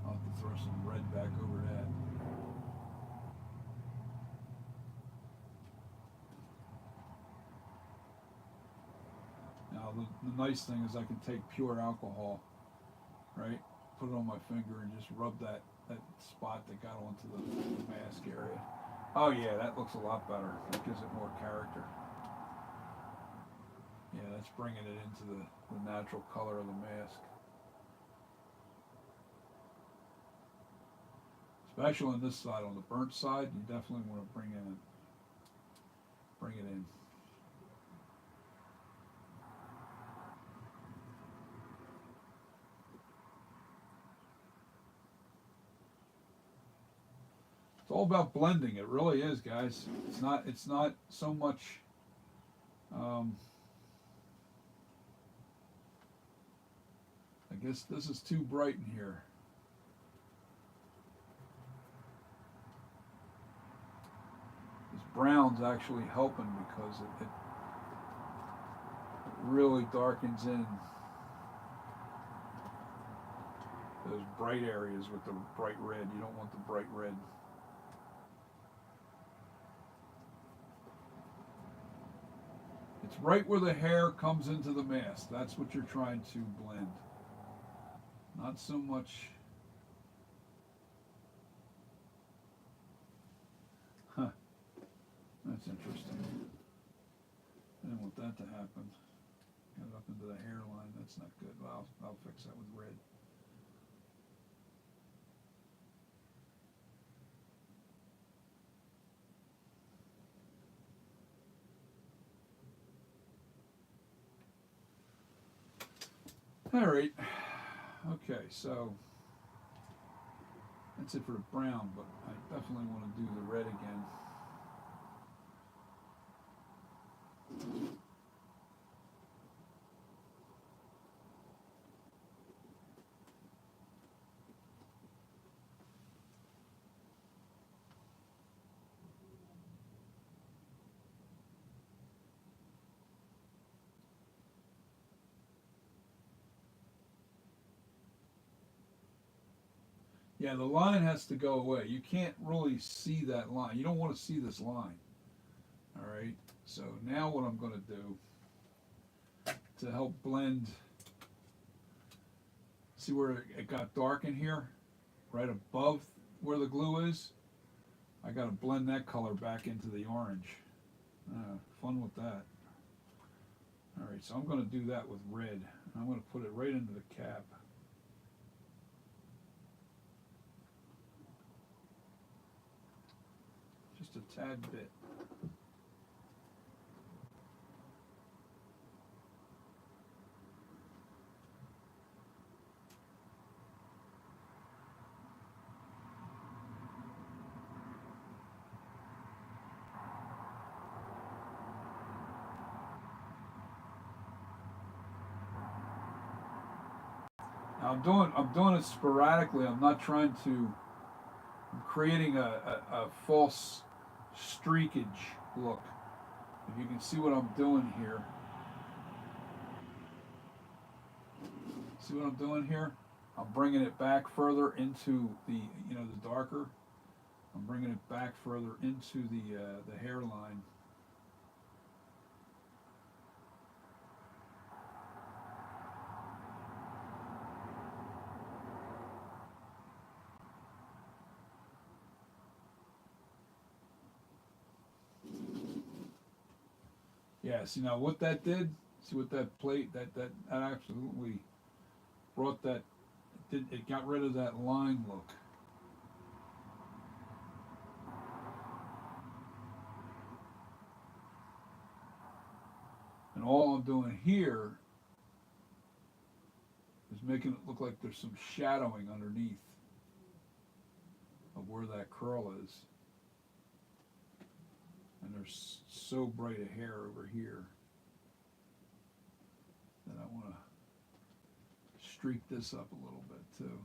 I'll have to throw some red back over that. Now, the nice thing is I can take pure alcohol, right? Put it on my finger and just rub that spot that got onto the mask area. Oh yeah, that looks a lot better. That gives it more character. Yeah, that's bringing it into the natural color of the mask. Especially on this side, on the burnt side, you definitely want to bring it in. It's all about blending. It really is, guys. It's not so much. Um, I guess this is too bright in here. This brown's actually helping because it really darkens in those bright areas with the bright red. You don't want the bright red. It's right where the hair comes into the mask. That's what you're trying to blend. Not so much. Huh. That's interesting. I didn't want that to happen. Got it up into the hairline. That's not good. Well, I'll fix that with red. All right. Okay, so that's it for the brown, but I definitely want to do the red again. Yeah, the line has to go away. You can't really see that line. You don't want to see this line. All right. So now what I'm going to do to help blend, see where it got dark in here, right above where the glue is. I got to blend that color back into the orange. Fun with that. All right, so I'm going to do that with red. I'm going to put it right into the cap. Just a tad bit. Now I'm doing it sporadically. I'm not trying to. I'm creating a false streakage look. If you can see what I'm doing here. See what I'm doing here? I'm bringing it back further into the darker. I'm bringing it back further into the hairline. Yeah, see now what that did, see what that plate, that absolutely brought that, it got rid of that line look. And all I'm doing here is making it look like there's some shadowing underneath of where that curl is. And there's so bright a hair over here that I want to streak this up a little bit too.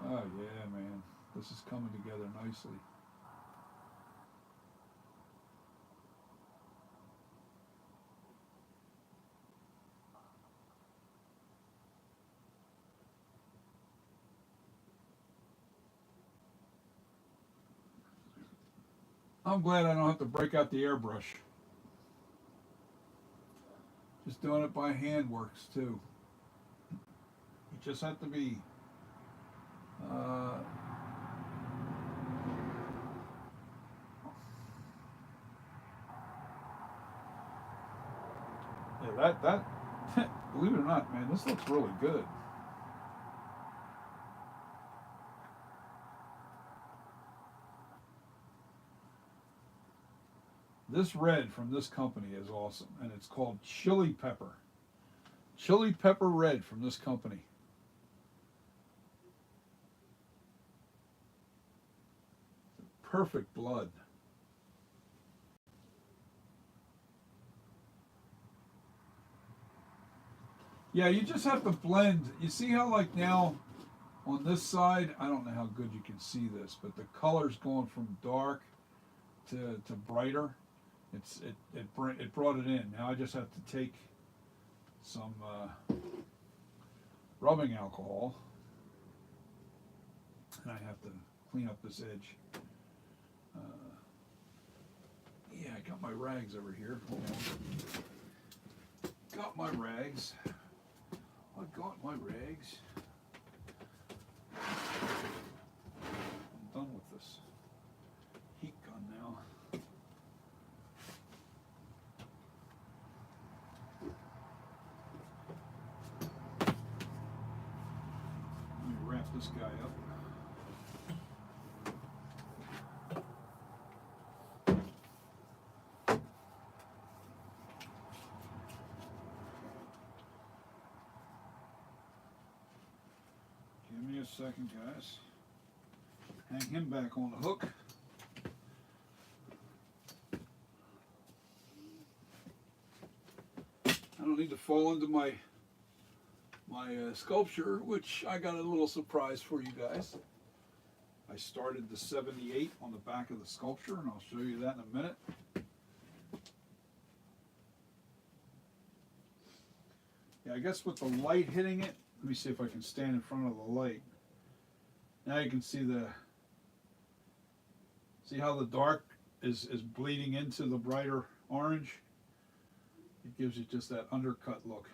Oh yeah, man, this is coming together nicely. I'm glad I don't have to break out the airbrush. Just doing it by hand works too. You just have to be uh, yeah, that believe it or not, man, this looks really good. This red from this company is awesome, and it's called chili pepper. Chili pepper red from this company. Perfect blood. Yeah, you just have to blend. You see how like now on this side, I don't know how good you can see this, but the color's going from dark to brighter. It brought it in. Now I just have to take some rubbing alcohol, and I have to clean up this edge. Uh, yeah, I got my rags over here. Hold on. Got my rags. I got my rags. I'm done with this heat gun now. Let me wrap this guy up. Give me a second, guys. Hang him back on the hook. I don't need to fall into my sculpture, which I got a little surprise for you guys. I started the 78 on the back of the sculpture, and I'll show you that in a minute. Yeah, I guess with the light hitting it, let me see if I can stand in front of the light. Now you can see see how the dark is bleeding into the brighter orange. It gives you just that undercut look.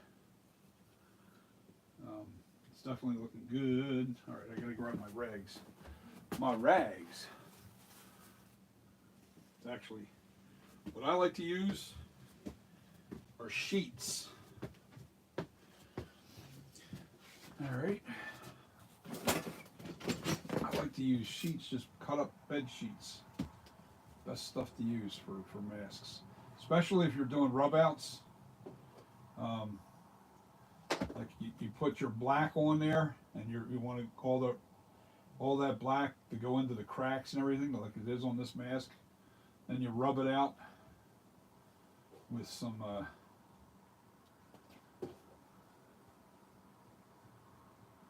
It's definitely looking good. All right, I gotta grab my rags. My rags. It's actually, what I like to use are sheets. All right. I like to use sheets, just cut up bed sheets. Best stuff to use for masks, especially if you're doing rub outs. Like you put your black on there, and you want to all that black to go into the cracks and everything, like it is on this mask. Then you rub it out with some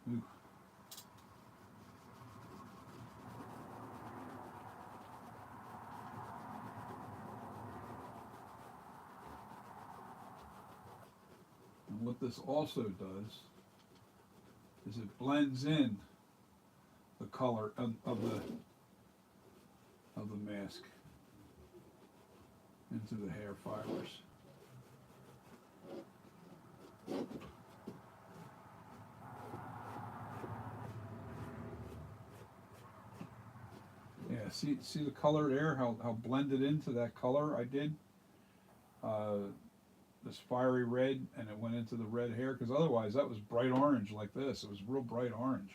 ooh. And what this also does is it blends in the color of the mask into the hair fibers. Yeah, see the color there, how blended into that color I did? Uh, this fiery red, and it went into the red hair, because otherwise that was bright orange like this. It was real bright orange.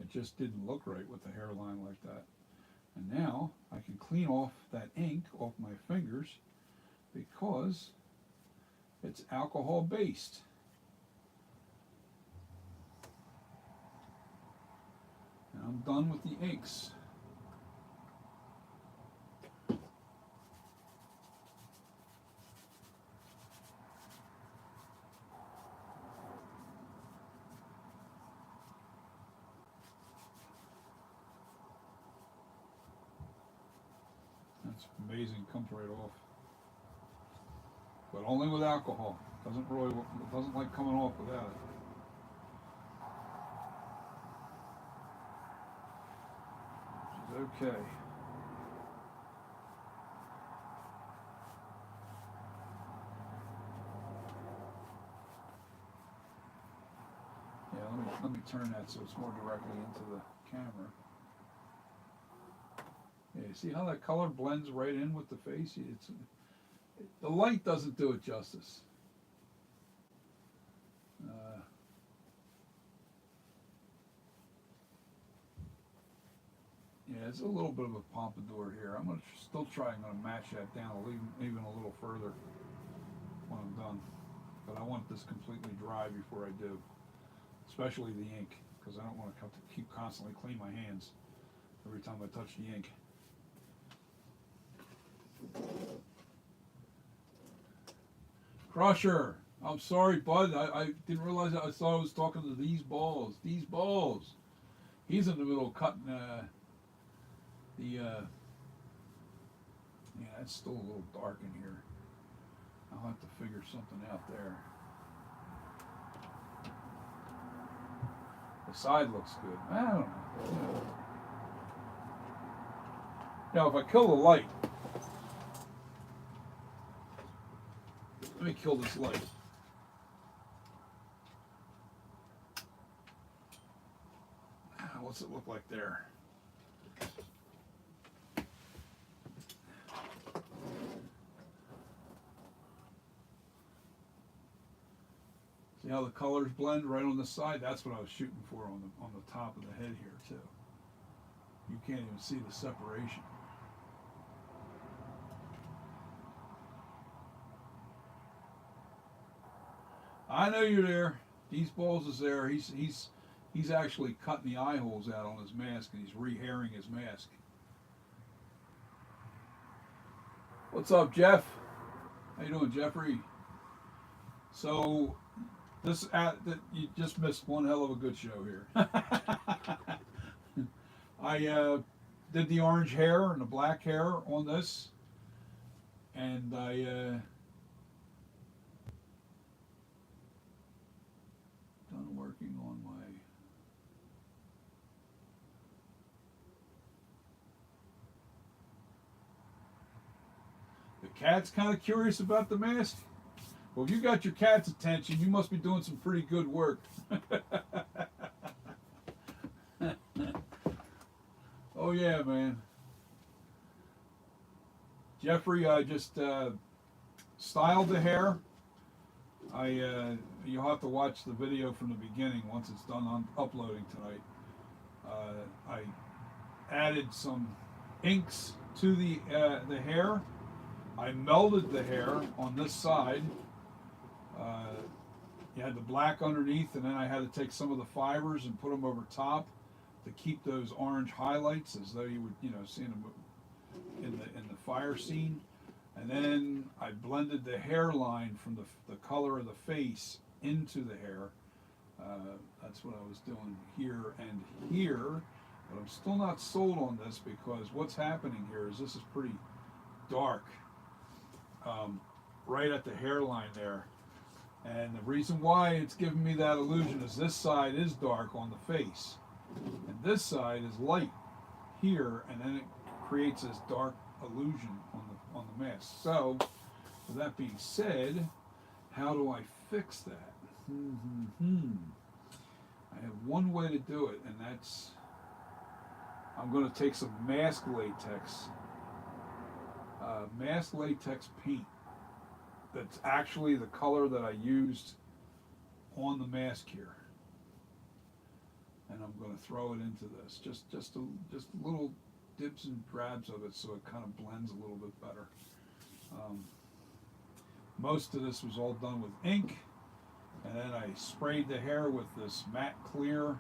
It just didn't look right with the hairline like that. And now I can clean off that ink off my fingers because it's alcohol based. And I'm done with the inks. That's amazing, comes right off. But only with alcohol. Doesn't like coming off without it. Which is okay. Yeah, let me turn that so it's more directly into the camera. Yeah, you see how that color blends right in with the face? The light doesn't do it justice. Yeah, it's a little bit of a pompadour here. I'm still try. I'm gonna match that down even a little further when I'm done. But I want this completely dry before I do, especially the ink, because I don't want to have to keep constantly clean my hands every time I touch the ink. Crusher, I'm sorry, bud. I didn't realize that. I thought I was talking to these balls. These balls. He's in the middle of cutting yeah, it's still a little dark in here. I'll have to figure something out there. The side looks good. I don't know. Now, if I kill the light, let me kill this light. What's it look like there? See how the colors blend right on the side? That's what I was shooting for on the top of the head here too. You can't even see the separation. I know you're there. These balls is there. He's actually cutting the eye holes out on his mask, and he's re-hairing his mask. What's up, Jeff? How you doing, Jeffrey? So you just missed one hell of a good show here. I did the orange hair and the black hair on this, and I done working on my the cat's kind of curious about the mask. Well, if you got your cat's attention, you must be doing some pretty good work. Oh yeah, man. Jeffrey, I just styled the hair. You'll have to watch the video from the beginning once it's done on uploading tonight. I added some inks to the hair. I melded the hair on this side. You had the black underneath, and then I had to take some of the fibers and put them over top to keep those orange highlights, as though you would, see them in the fire scene. And then I blended the hairline from the color of the face into the hair. That's what I was doing here and here. But I'm still not sold on this, because what's happening here is this is pretty dark, right at the hairline there. And the reason why it's giving me that illusion is this side is dark on the face, and this side is light here, and then it creates this dark illusion on the mask. So, with that being said, how do I fix that? I have one way to do it, and that's I'm going to take some mask latex paint. That's actually the color that I used on the mask here, and I'm going to throw it into this. Just little dibs and drabs of it, so it kind of blends a little bit better. Most of this was all done with ink, and then I sprayed the hair with this matte clear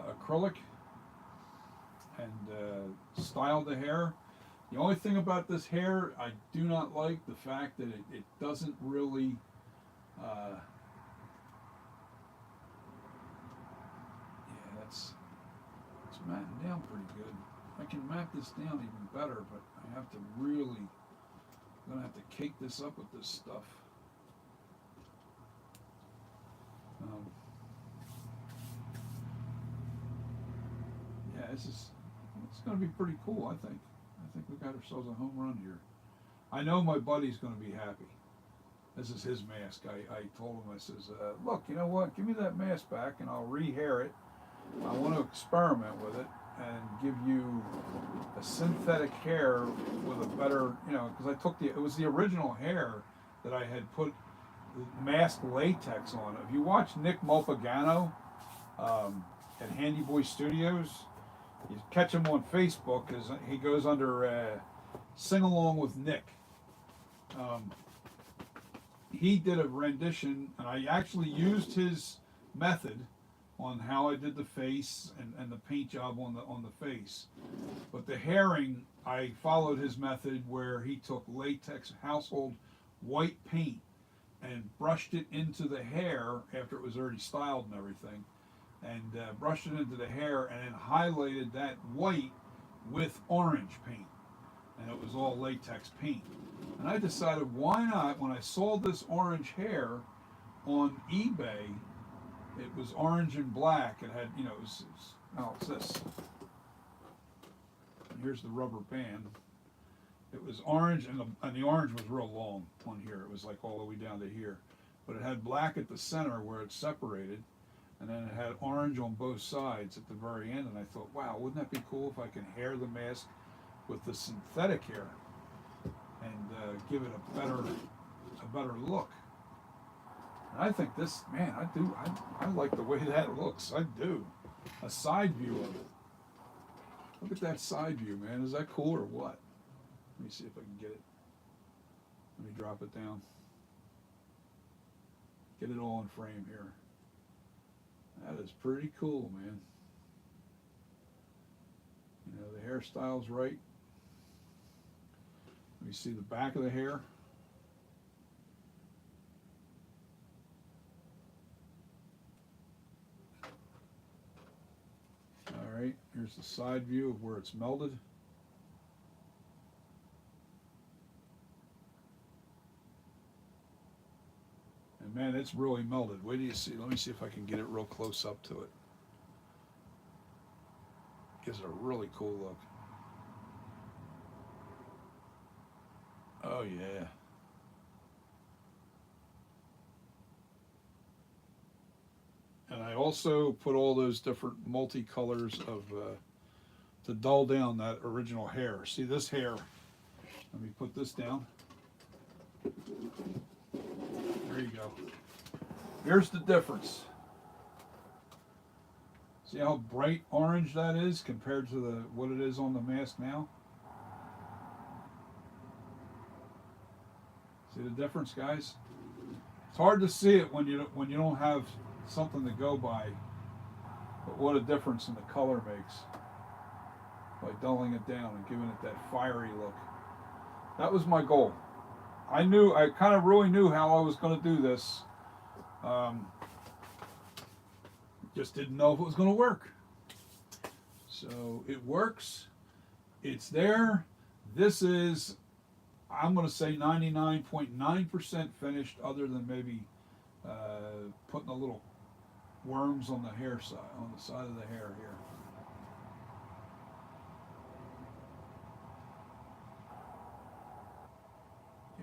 acrylic, and styled the hair. The only thing about this hair, I do not like the fact that it doesn't really it's matting down pretty good. I can mat this down even better, but I have to really, I'm gonna have to cake this up with this stuff. Yeah, it's gonna be pretty cool, I think. I think we got ourselves a home run here. I know my buddy's gonna be happy. This is his mask. I told him, I says, look, you know what, give me that mask back and I'll rehair it. I want to experiment with it and give you a synthetic hair with a better, because I took it was the original hair that I had put mask latex on. If you watch Nick Mulpagano at Handy Boy Studios, you catch him on Facebook because he goes under Sing Along with Nick. He did a rendition, and I actually used his method on how I did the face and the paint job on the face. But the hairing, I followed his method where he took latex household white paint and brushed it into the hair after it was already styled and everything, and brushed it into the hair and then highlighted that white with orange paint, and it was all latex paint. And I decided, why not, when I sold this orange hair on eBay, it was orange and black. It had, it's this. And here's the rubber band. It was orange, and the orange was real long on here. It was like all the way down to here. But it had black at the center where it separated, and then it had orange on both sides at the very end. And I thought, wow, wouldn't that be cool if I can hair the mask with the synthetic hair and give it a better look. And I think this, man, I like the way that looks. I do. A side view of it. Look at that side view, man. Is that cool or what? Let me see if I can get it. Let me drop it down. Get it all in frame here. That is pretty cool, man. The hairstyle's right. Let me see the back of the hair. All right, here's the side view of where it's melded. And man, it's really melded. Wait till you see. Let me see if I can get it real close up to it. Gives it a really cool look. Oh yeah. And I also put all those different multicolors of to dull down that original hair. See this hair? Let me put this down. There you go. Here's the difference. See how bright orange that is compared to what it is on the mask now? See the difference, guys? It's hard to see it when you don't have something to go by, but what a difference in the color makes by dulling it down and giving it that fiery look. That was my goal. I kind of really knew how I was going to do this. Just didn't know if it was going to work. So it works. It's there. This is, I'm going to say 99.9% finished, other than maybe putting a little worms on the hair side, on the side of the hair here.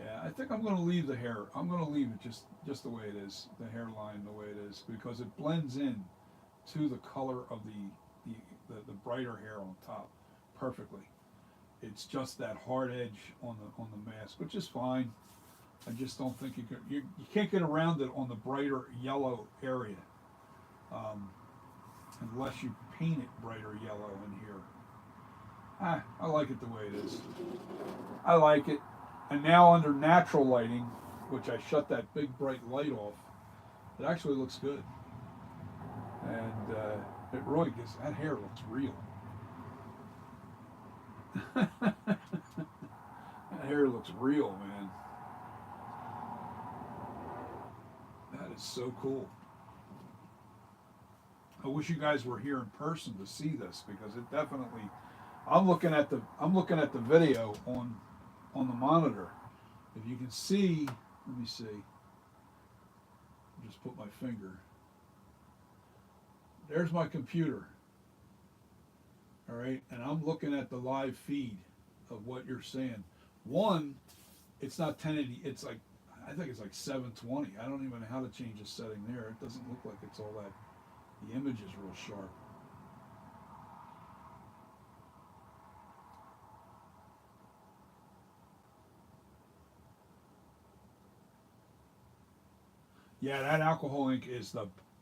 Yeah, think I'm going to leave the hair. I'm going to leave it just the way it is, the hairline the way it is, because it blends in to the color of the brighter hair on top perfectly. It's just that hard edge on the mask, which is fine. I just don't think you can't get around it on the brighter yellow area, unless you paint it brighter yellow in here. I like it the way it is. I like it. And now under natural lighting, which I shut that big bright light off, it actually looks good. And it really gives, that hair looks real. That hair looks real, man. That is so cool. I wish you guys were here in person to see this, because it definitely, I'm looking at the video on the monitor. If you can see, let me see. I'll just put my finger. There's my computer. All right, and I'm looking at the live feed of what you're saying. One, it's not 1080. It's like, I think it's like 720. I don't even know how to change the setting there. It doesn't look like it's all that. The image is real sharp. Yeah, that alcohol ink it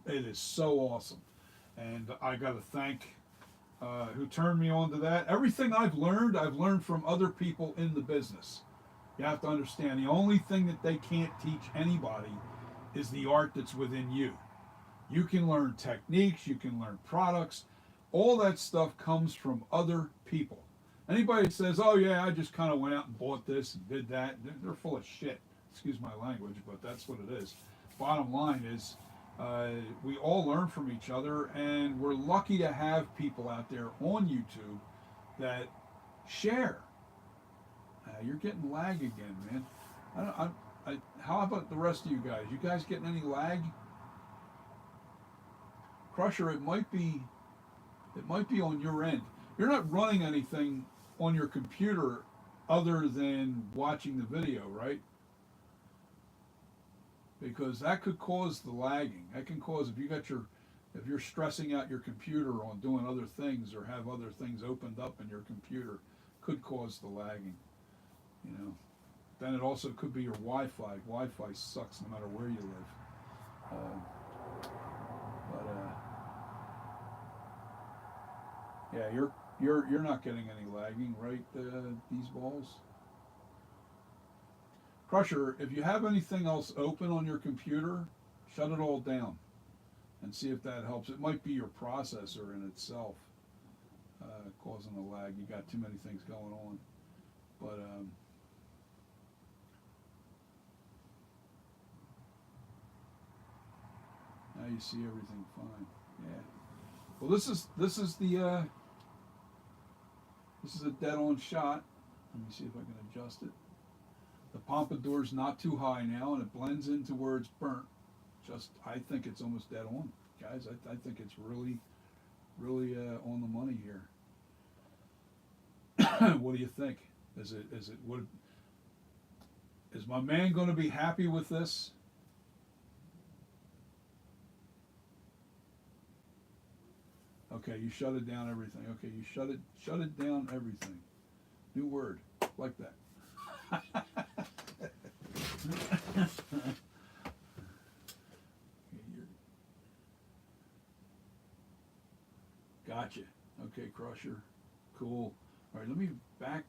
is so awesome, and I got to thank who turned me on to that. Everything I've learned from other people in the business. You have to understand, the only thing that they can't teach anybody is the art that's within you. You can learn techniques, you can learn products. All that stuff comes from other people. Anybody that says, oh yeah, I just kind of went out and bought this and did that, they're full of shit. Excuse my language, but that's what it is. Bottom line is, we all learn from each other, and we're lucky to have people out there on YouTube that share. You're getting lag again, man. How about the rest of you guys? You guys getting any lag? Crusher, it might be on your end. You're not running anything on your computer other than watching the video, right? Because that could cause the lagging. That can cause, if you're stressing out your computer on doing other things or have other things opened up in your computer, could cause the lagging. You know. Then it also could be your Wi-Fi. Wi-Fi sucks no matter where you live. Yeah, you're not getting any lagging, right? These balls. Crusher, if you have anything else open on your computer, shut it all down and see if that helps. It might be your processor in itself causing the lag. You got too many things going on. But now you see everything fine. Yeah. Well, this is a dead-on shot. Let me see if I can adjust it. The pompadour's not too high now, and it blends into where it's burnt. I think it's almost dead on, guys. I think it's really on the money here. What do you think? Is my man going to be happy with this? Okay, you shut it down everything. Okay, you shut it down everything. New word, like that. Gotcha. Okay, Crusher. Cool. All right, let me back.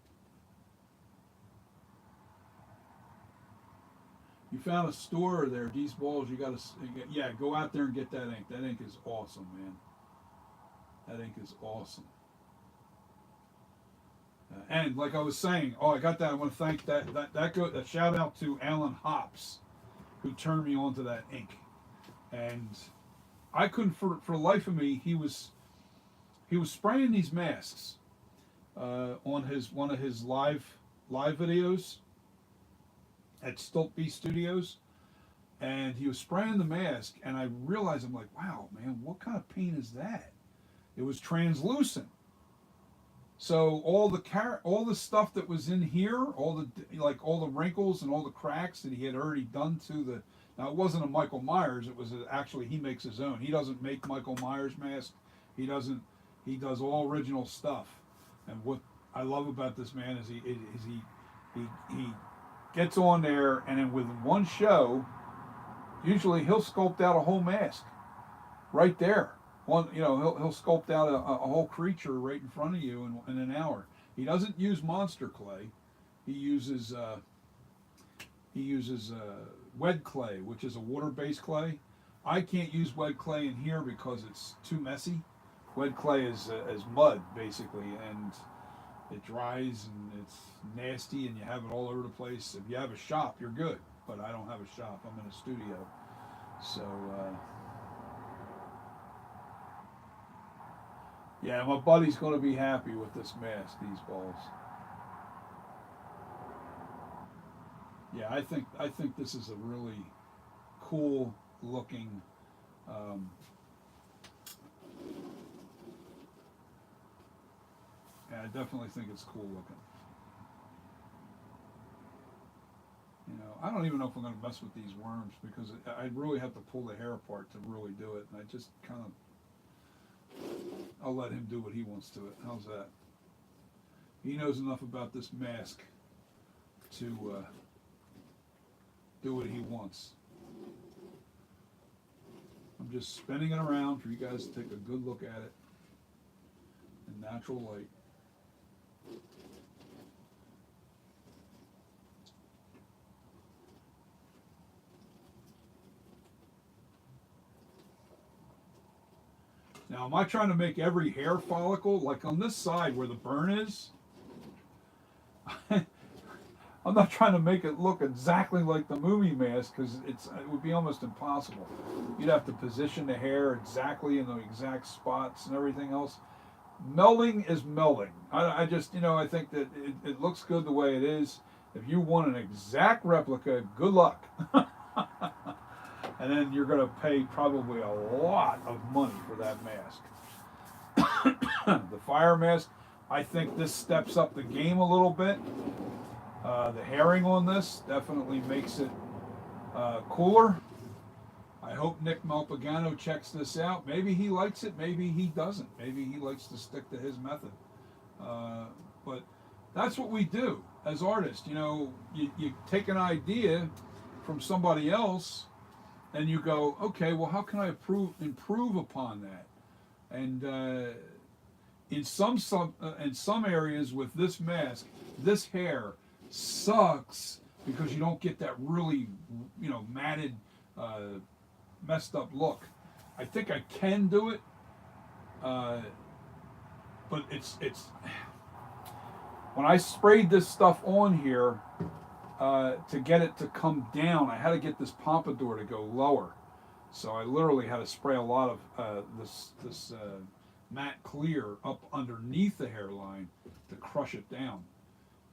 You found a store there. These balls, you got to, yeah, go out there and get that ink. That ink is awesome, man. That ink is awesome. And like I was saying, I got that. I want to thank that shout out to Alan Hops, who turned me on to that ink. And I couldn't for the life of me. He was spraying these masks on one of his live videos at Stolpe Studios, and he was spraying the mask, and I realized, I'm like, wow, man, what kind of paint is that? It was translucent. So all the stuff that was in here, all the wrinkles and all the cracks that he had already done to the. Now it wasn't a Michael Myers. It was actually he makes his own. He doesn't make Michael Myers mask. He doesn't. He does all original stuff. And what I love about this man is he gets on there, and then with one show, usually he'll sculpt out a whole mask right there. He'll sculpt out a whole creature right in front of you in an hour. He doesn't use monster clay. He uses wet clay, which is a water-based clay. I can't use wet clay in here because it's too messy. Wet clay is mud basically, and it dries and it's nasty, and you have it all over the place. If you have a shop, you're good, but I don't have a shop. I'm in a studio, so. Yeah, my buddy's going to be happy with this mask, these balls. Yeah, I think this is a really cool looking. Um, yeah, I definitely think it's cool looking. I don't even know if I'm going to mess with these worms because I'd really have to pull the hair apart to really do it, and I just kind of. I'll let him do what he wants to it. How's that? He knows enough about this mask to do what he wants. I'm just spinning it around for you guys to take a good look at it in natural light. Now, am I trying to make every hair follicle, like on this side where the burn is? I'm not trying to make it look exactly like the movie mask because it would be almost impossible. You'd have to position the hair exactly in the exact spots and everything else. Melding is melding. I just, I think that it looks good the way it is. If you want an exact replica, good luck. And then you're going to pay probably a lot of money for that mask. The fire mask, I think this steps up the game a little bit. The herring on this definitely makes it cooler. I hope Nick Malpagano checks this out. Maybe he likes it, maybe he doesn't. Maybe he likes to stick to his method. But that's what we do as artists. You take an idea from somebody else and you go, okay, well, how can I improve upon that? And in some areas with this mask, this hair sucks because you don't get that really, matted, messed up look. I think I can do it, but it's when I sprayed this stuff on here. To get it to come down, I had to get this pompadour to go lower. So I literally had to spray a lot of this matte clear up underneath the hairline to crush it down.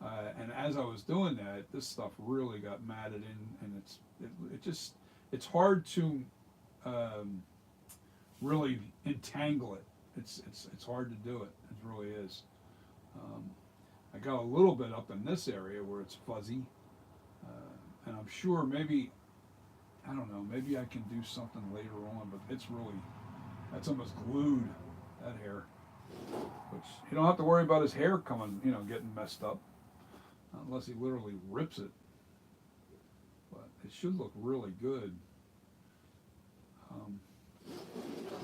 And as I was doing that, this stuff really got matted in, and it's hard to really entangle it. It's hard to do it. It really is. I got a little bit up in this area where it's fuzzy. And I'm sure maybe I can do something later on, but that's almost glued, that hair. Which you don't have to worry about his hair getting messed up, unless he literally rips it. But it should look really good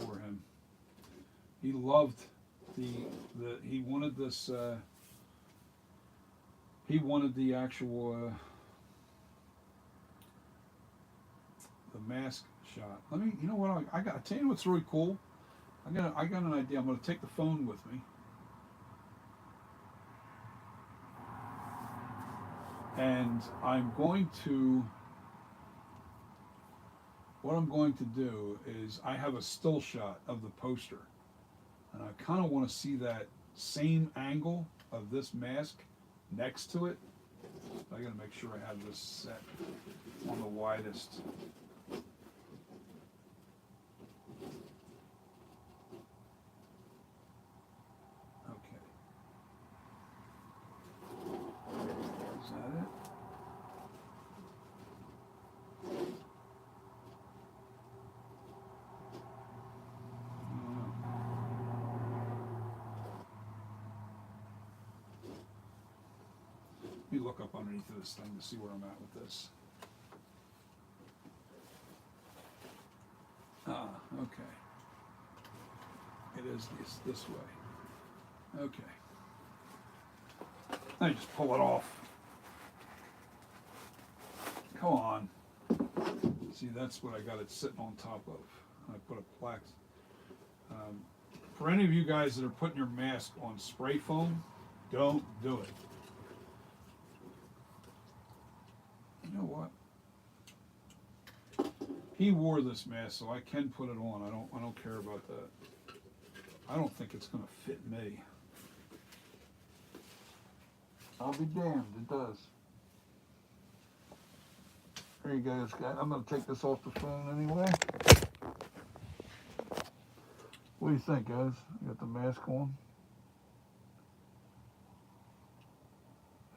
for him. He loved he wanted this, he wanted the actual, the mask shot. You know what? I tell you what's really cool. I got an idea. I'm going to take the phone with me, and what I'm going to do is I have a still shot of the poster, and I kind of want to see that same angle of this mask next to it. I got to make sure I have this set on the widest. me look up underneath of this thing to see where I'm at with this. Ah, okay. It is this way. Okay. I just pull it off. Come on. See, that's what I got it sitting on top of. I put a plaque. For any of you guys that are putting your mask on spray foam, don't do it. You know what? He wore this mask, so I can put it on. I don't care about that. I don't think it's gonna fit me. I'll be damned, it does. There you guys got. I'm gonna take this off the phone anyway. What do you think, guys? You got the mask on?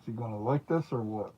Is he gonna like this or what?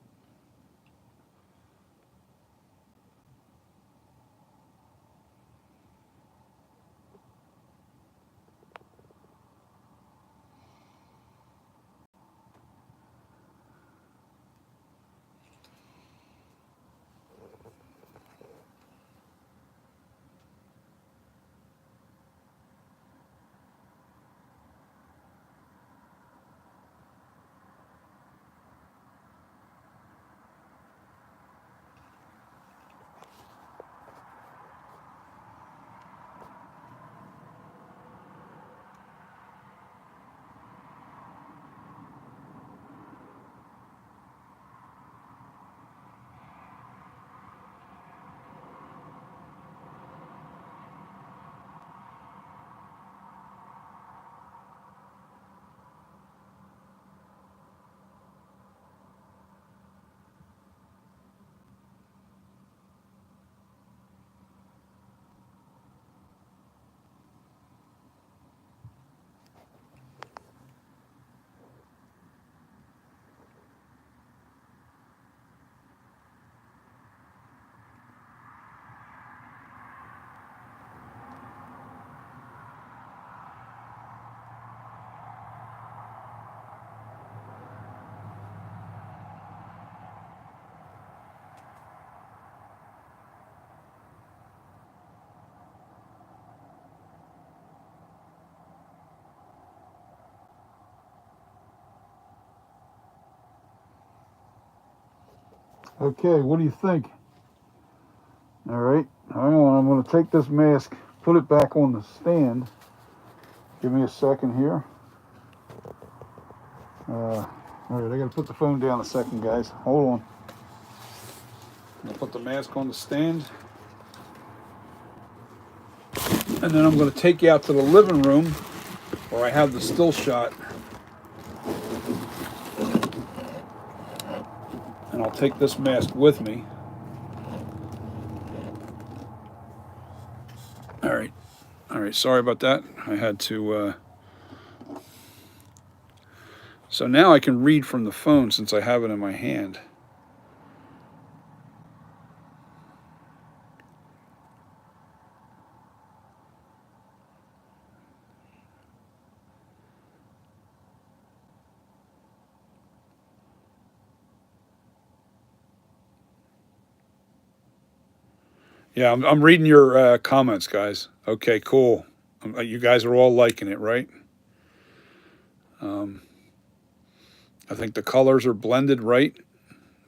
Okay, what do you think? All right, hang on. I'm going to take this mask, put it back on the stand. Give me a second here. All right, I got to put the phone down a second, guys. Hold on. I'm going to put the mask on the stand. And then I'm going to take you out to the living room where I have the still shot. And I'll take this mask with me. All right, sorry about that. I had to, so now I can read from the phone since I have it in my hand. Yeah, I'm reading your comments, guys. Okay, cool. You guys are all liking it, right? I think the colors are blended right.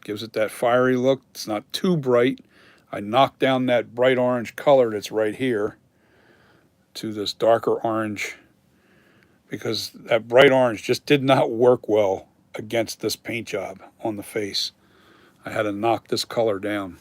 Gives it that fiery look. It's not too bright. I knocked down that bright orange color that's right here to this darker orange because that bright orange just did not work well against this paint job on the face. I had to knock this color down.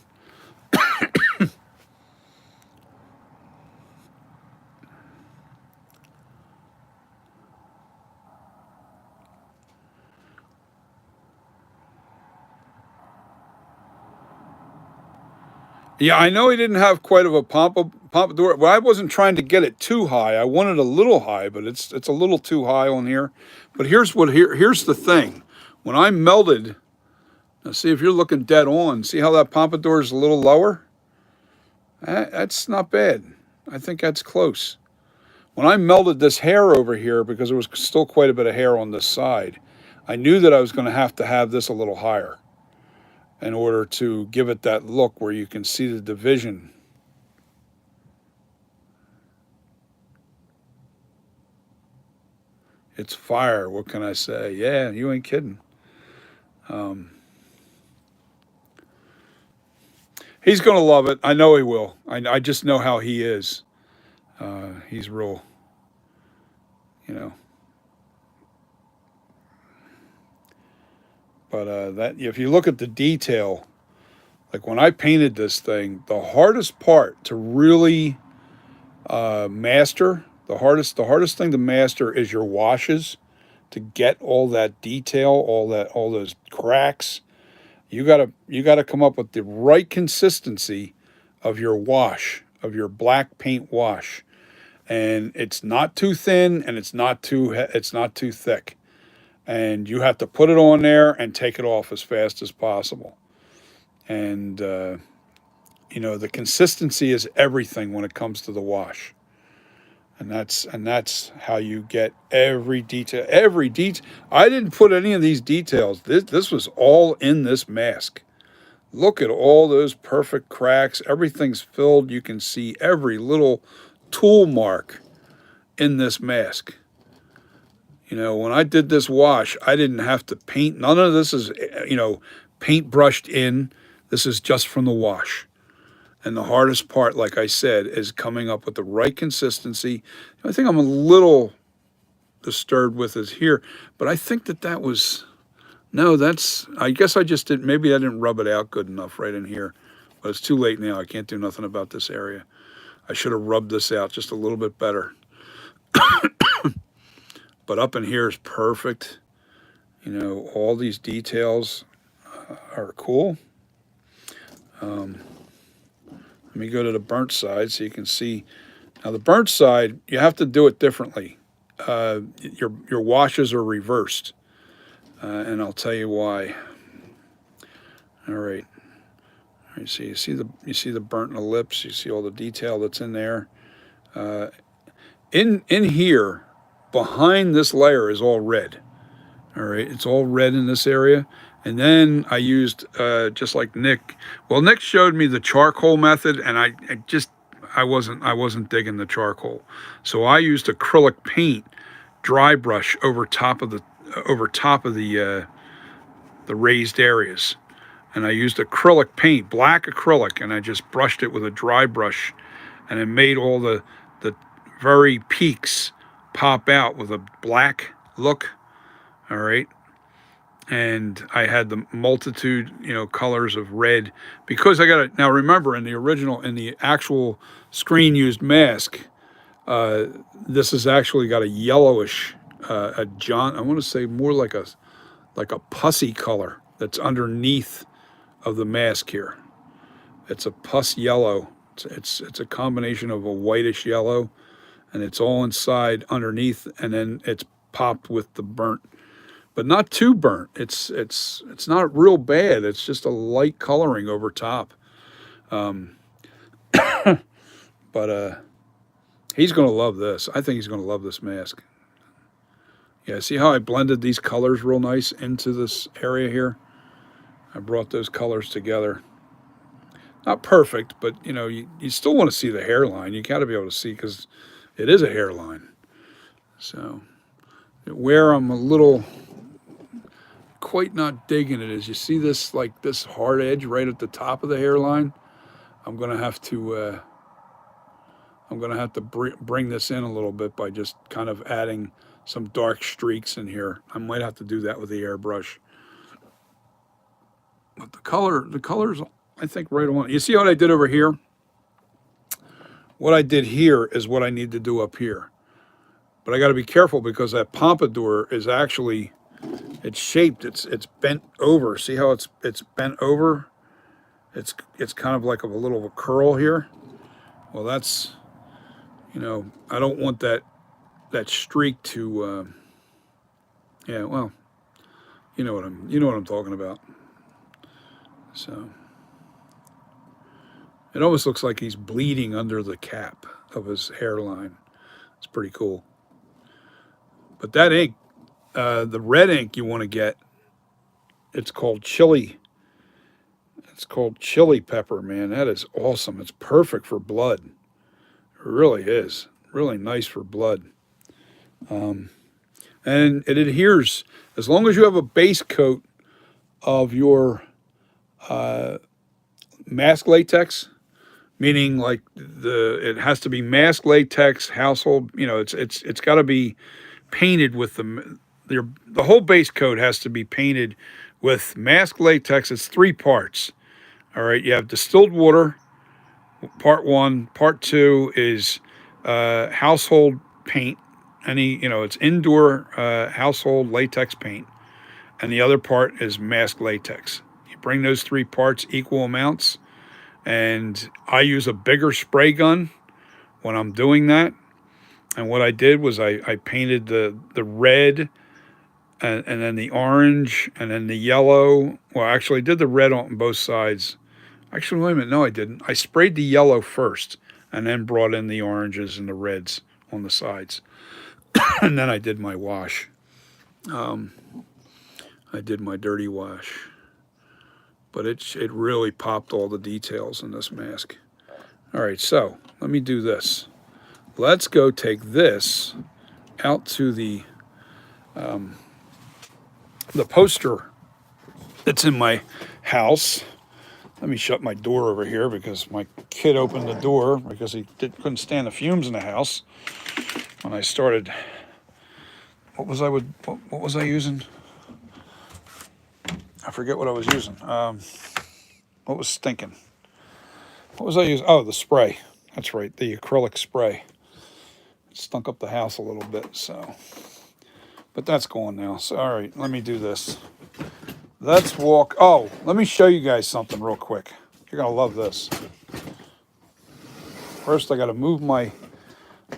Yeah, I know he didn't have quite of a pompadour. Well, I wasn't trying to get it too high. I wanted a little high, but it's a little too high on here. But here's the thing. When I melted, now see if you're looking dead on. See how that pompadour is a little lower? That's not bad. I think that's close. When I melted this hair over here, because there was still quite a bit of hair on this side, I knew that I was going to have this a little higher in order to give it that look where you can see the division. It's fire. What can I say? Yeah, you ain't kidding. Um, he's going to love it. I know he will. I just know how he is. He's real, you know. But that if you look at the detail, like when I painted this thing, the hardest part to really master, the hardest thing to master is your washes. To get all that detail, all those cracks, you gotta come up with the right consistency of your wash, of your black paint wash, and it's not too thin and it's not too thick, and you have to put it on there and take it off as fast as possible. And the consistency is everything when it comes to the wash. And that's how you get every detail. Every detail. I didn't put any of these details. This was all in this mask. Look at all those perfect cracks. Everything's filled. You can see every little tool mark in this mask. When I did this wash, I didn't have to paint. None of this is, paint brushed in. This is just from the wash. And the hardest part, like I said, is coming up with the right consistency. The only thing I'm a little disturbed with is here, but I think that was, no, I guess I just didn't, maybe I didn't rub it out good enough right in here. But it's too late now. I can't do nothing about this area. I should have rubbed this out just a little bit better. But up in here is perfect. All these details are cool. Let me go to the burnt side so you can see. Now the burnt side, you have to do it differently. Your washes are reversed, and I'll tell you why. All right. All right. So you see the burnt ellipse. You see all the detail that's in there. In here, behind this layer is all red. All right, it's all red in this area. And then I used, just like Nick. Well, Nick showed me the charcoal method, and I wasn't digging the charcoal. So I used acrylic paint, dry brush over top of the raised areas, and I used acrylic paint, black acrylic, and I just brushed it with a dry brush, and it made all the very peaks pop out with a black look. All right. And I had the multitude, colors of red, because I got it. Now remember, in the actual screen used mask, this has actually got a yellowish, I want to say more like a pussy color that's underneath of the mask here. It's a pus yellow. It's a combination of a whitish yellow, and it's all inside underneath, and then it's popped with the burnt, but not too burnt. It's not real bad. It's just a light coloring over top. But he's gonna love this. I think he's gonna love this mask. Yeah, see how I blended these colors real nice into this area here? I brought those colors together. Not perfect, but you still want to see the hairline. You got to be able to see, because it is a hairline. So where I'm a little quite not digging it is, you see this, like this hard edge right at the top of the hairline. I'm gonna have to bring this in a little bit by just kind of adding some dark streaks in here. I might have to do that with the airbrush. But the colors, I think right on. You see what I did over here? What I did here is what I need to do up here. But I got to be careful, because that pompadour is actually, it's shaped, it's bent over. See how it's bent over? It's kind of like a little of a curl here. Well, that's, I don't want that streak to, yeah, well, you know what I'm talking about. So it almost looks like he's bleeding under the cap of his hairline. It's pretty cool. But that ink, the red ink you want to get, it's called chili. It's called chili pepper, man. That is awesome. It's perfect for blood. It really is. Really nice for blood. And it adheres as long as you have a base coat of your mask latex, meaning like it has to be mask latex household. You know, it's got to be painted with the whole base coat has to be painted with mask latex. It's three parts. All right, you have distilled water, part one. Part two is household paint. It's indoor household latex paint, and the other part is mask latex. You bring those three parts equal amounts, and I use a bigger spray gun when I'm doing that. And what I did was I painted the red and then the orange and then the yellow. Well, actually, I did the red on both sides. Actually, wait a minute. No, I didn't. I sprayed the yellow first and then brought in the oranges and the reds on the sides. And then I did my wash. I did my dirty wash. But it really popped all the details in this mask. All right, so let me do this. Let's go take this out to the poster that's in my house. Let me shut my door over here because my kid opened the door because couldn't stand the fumes in the house when I started. What was I using? I forget what I was using. What was stinking? What was I using? Oh, the spray. That's right, the acrylic spray. It stunk up the house a little bit, so. But that's gone now. So, all right, let me do this. Let's walk. Oh, let me show you guys something real quick. You're going to love this. First, I got to move my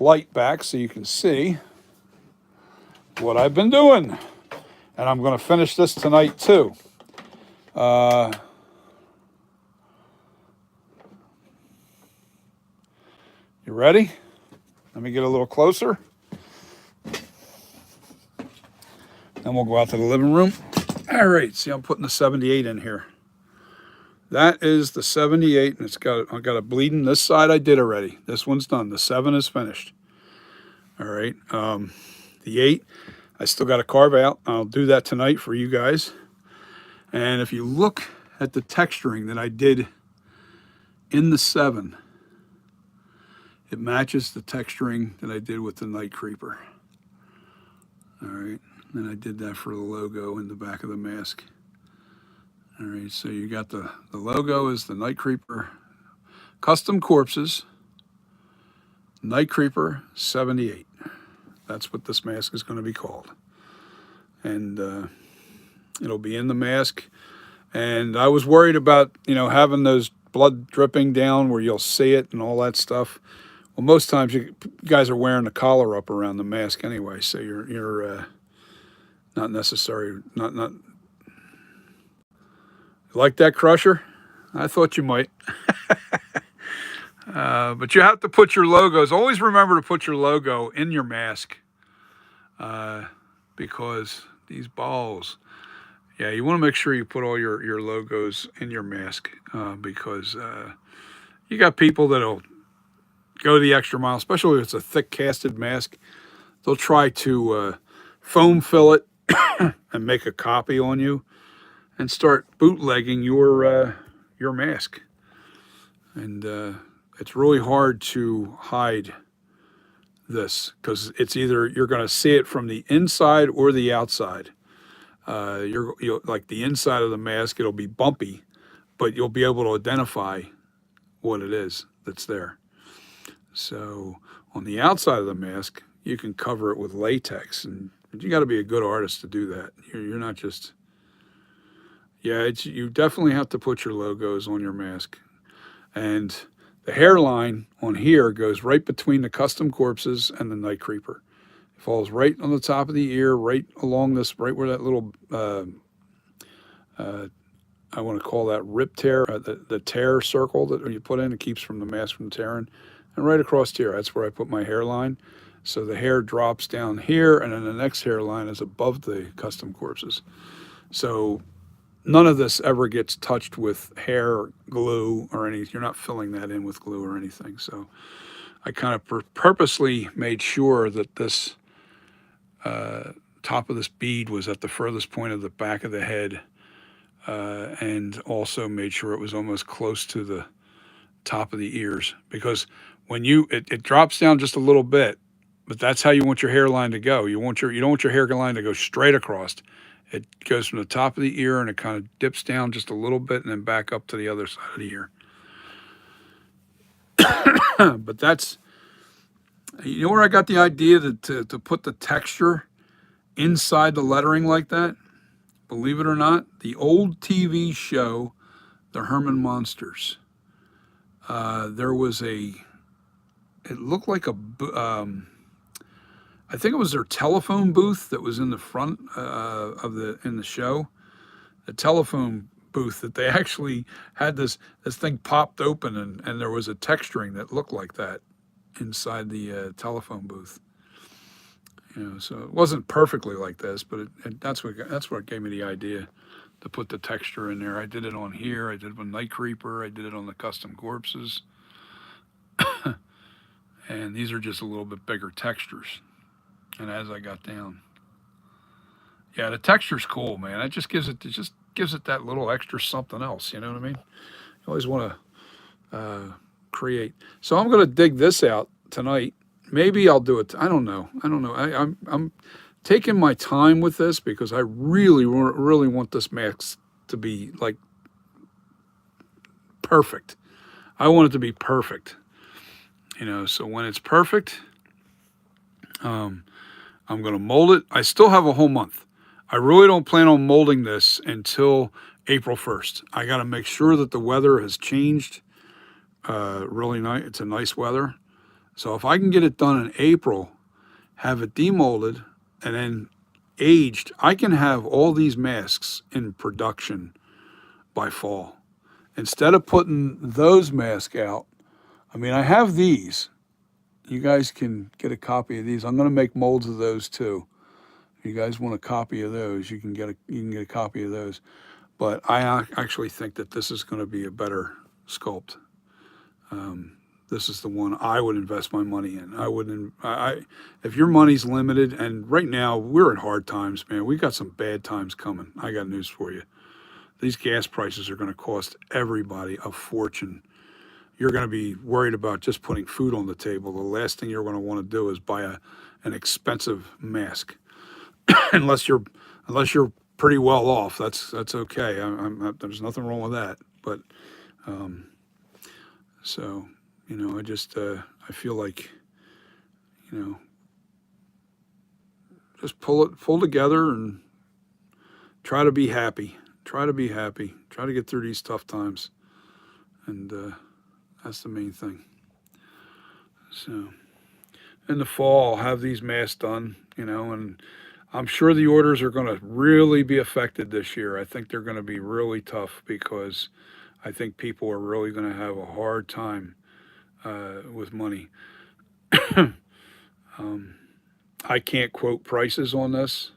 light back so you can see what I've been doing. And I'm going to finish this tonight, too. You ready? Let me get a little closer. Then we'll go out to the living room. All right, see, I'm putting the 78 in here. That is the 78, and I got a bleeding. This side I did already. This one's done. The 7 is finished. All right. The 8, I still got to carve out. I'll do that tonight for you guys. And if you look at the texturing that I did in the 7, it matches the texturing that I did with the Night Creeper. All right. And I did that for the logo in the back of the mask. All right, so you got the logo is the Night Creeper Custom Corpses Night Creeper 78. That's what this mask is going to be called. And it'll be in the mask. And I was worried about, having those blood dripping down where you'll see it and all that stuff. Well, most times you guys are wearing the collar up around the mask anyway, so you're not necessary. Not. Like that, Crusher? I thought you might. But you have to put your logos. Always remember to put your logo in your mask, because these balls. Yeah, you want to make sure you put all your logos in your mask, because you got people that'll go the extra mile, especially if it's a thick casted mask. They'll try to foam fill it and make a copy on you and start bootlegging your mask. And it's really hard to hide this because it's either you're going to see it from the inside or the outside. You'll like the inside of the mask, it'll be bumpy, but you'll be able to identify what it is that's there. So on the outside of the mask, you can cover it with latex, and you got to be a good artist to do that. You're not just. Yeah, you definitely have to put your logos on your mask. And the hairline on here goes right between the Custom Corpses and the Night Creeper. It falls right on the top of the ear, right along this, right where that little, I want to call that rip tear, the tear circle that you put in, it keeps from the mask from tearing. And right across here, that's where I put my hairline. So the hair drops down here, and then the next hairline is above the custom corpses. So none of this ever gets touched with hair glue or anything. You're not filling that in with glue or anything. So I kind of purposely made sure that this top of this bead was at the furthest point of the back of the head, and also made sure it was almost close to the top of the ears, because when it drops down just a little bit, but that's how you want your hairline to go. You don't want your hairline to go straight across. It goes from the top of the ear and it kind of dips down just a little bit and then back up to the other side of the ear. But that's, you know where I got the idea to put the texture inside the lettering like that? Believe it or not, the old TV show, The Herman Monsters. There was it looked like I think it was their telephone booth that was in the front in the show. The telephone booth that they actually had this thing popped open, and there was a texturing that looked like that inside the telephone booth. So it wasn't perfectly like this, but that's what gave me the idea to put the texture in there. I did it on here. I did it with Night Creeper. I did it on the custom corpses. And these are just a little bit bigger textures. And as I got down, yeah, the texture's cool, man. It just gives it that little extra something else. You know what I mean? You always want to create. So I'm going to dig this out tonight. Maybe I'll do it. I don't know. I'm taking my time with this because I really want this mask to be like perfect. I want it to be perfect. So when it's perfect, I'm going to mold it. I still have a whole month. I really don't plan on molding this until April 1st. I got to make sure that the weather has changed. Really nice. It's a nice weather. So if I can get it done in April, have it demolded, and then aged, I can have all these masks in production by fall. Instead of putting those masks out, I mean, I have these. You guys can get a copy of these. I'm going to make molds of those too. If you guys want a copy of those, you can get a copy of those. But I actually think that this is going to be a better sculpt. This is the one I would invest my money in. I wouldn't. If your money's limited, and right now we're in hard times, man. We got some bad times coming. I got news for you. These gas prices are going to cost everybody a fortune. You're going to be worried about just putting food on the table. The last thing you're going to want to do is buy an expensive mask, unless you're pretty well off. That's okay. There's nothing wrong with that. But so I just I feel like just pull together and try to be happy. Try to be happy. Try to get through these tough times, and that's the main thing. So, in the fall, I'll have these masks done, and I'm sure the orders are going to really be affected this year. I think they're going to be really tough because I think people are really going to have a hard time with money. I can't quote prices on this.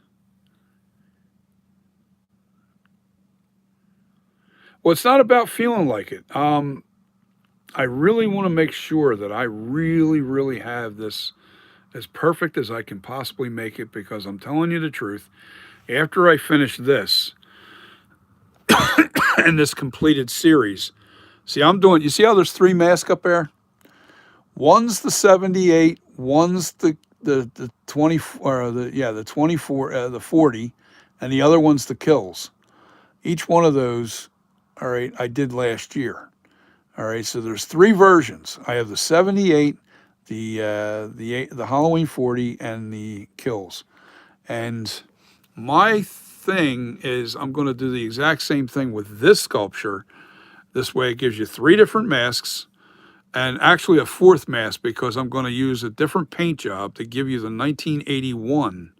Well, it's not about feeling like it. I really want to make sure that I really, really have this as perfect as I can possibly make it, because I'm telling you the truth. After I finish this and this completed series, you see how there's 3 masks up there? One's the 78, one's the 20, or the 24, the 40, and the other one's the kills. Each one of those, all right, I did last year. All right, so there's 3 versions. I have the 78, the Halloween 40, and the kills. And my thing is, I'm going to do the exact same thing with this sculpture. This way, it gives you 3 different masks, and actually a 4th mask, because I'm going to use a different paint job to give you the 1981.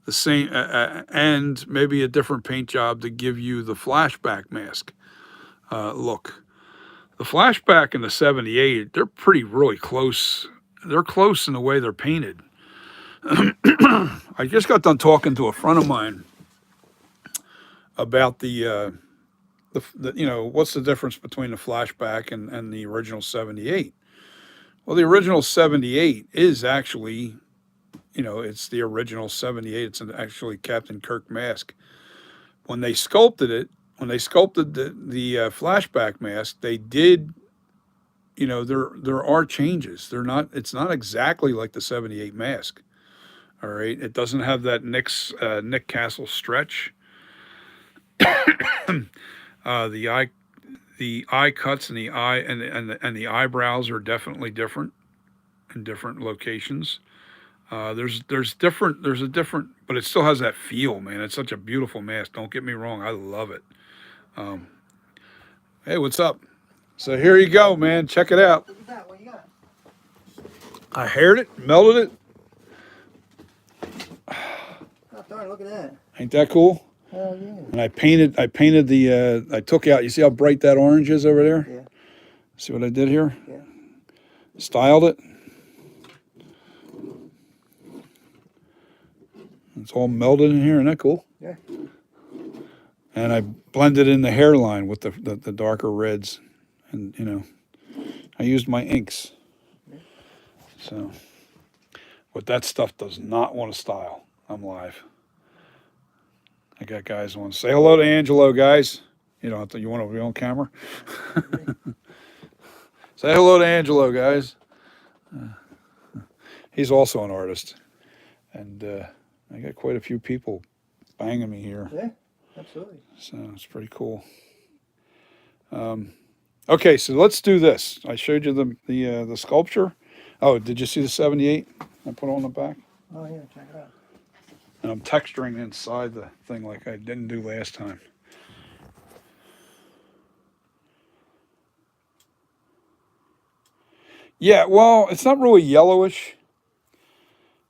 The same, and maybe a different paint job to give you the flashback mask look. The flashback and the 78, they're really close they're close in the way they're painted. I just got done talking to a friend of mine about the what's the difference between the flashback and the original 78. Well, the original 78 is actually, it's the original 78. It's actually Captain Kirk mask. When they sculpted it, when they sculpted the flashback mask, they did, there are changes. It's not exactly like the 78 mask. All right, it doesn't have that Nick Castle stretch. The eye cuts and the eye and the eyebrows are definitely different in different locations. There's a different, but it still has that feel, man. It's such a beautiful mask. Don't get me wrong, I love it. Um, hey, what's up? So here you go, man. Check it out. Look at that. What you got? I haired it, melted it. Oh, darn, look at that. Ain't that cool? Hell yeah. And I painted I took out, you see how bright that orange is over there? Yeah. See what I did here? Yeah. Styled it. It's all melded in here, isn't that cool? Yeah. And I blended in the hairline with the darker reds. And, I used my inks. Yeah. So, but that stuff does not want to style. I'm live. I got guys who want to say hello to Angelo, guys. You don't have to, you want to be on camera? Say hello to Angelo, guys. He's also an artist. And I got quite a few people banging me here. Yeah, absolutely. So it's pretty cool. Okay, so let's do this. I showed you the sculpture. Oh, did you see the 78 I put on the back? Oh, yeah, check it out. And I'm texturing inside the thing like I didn't do last time. Yeah, well, it's not really yellowish.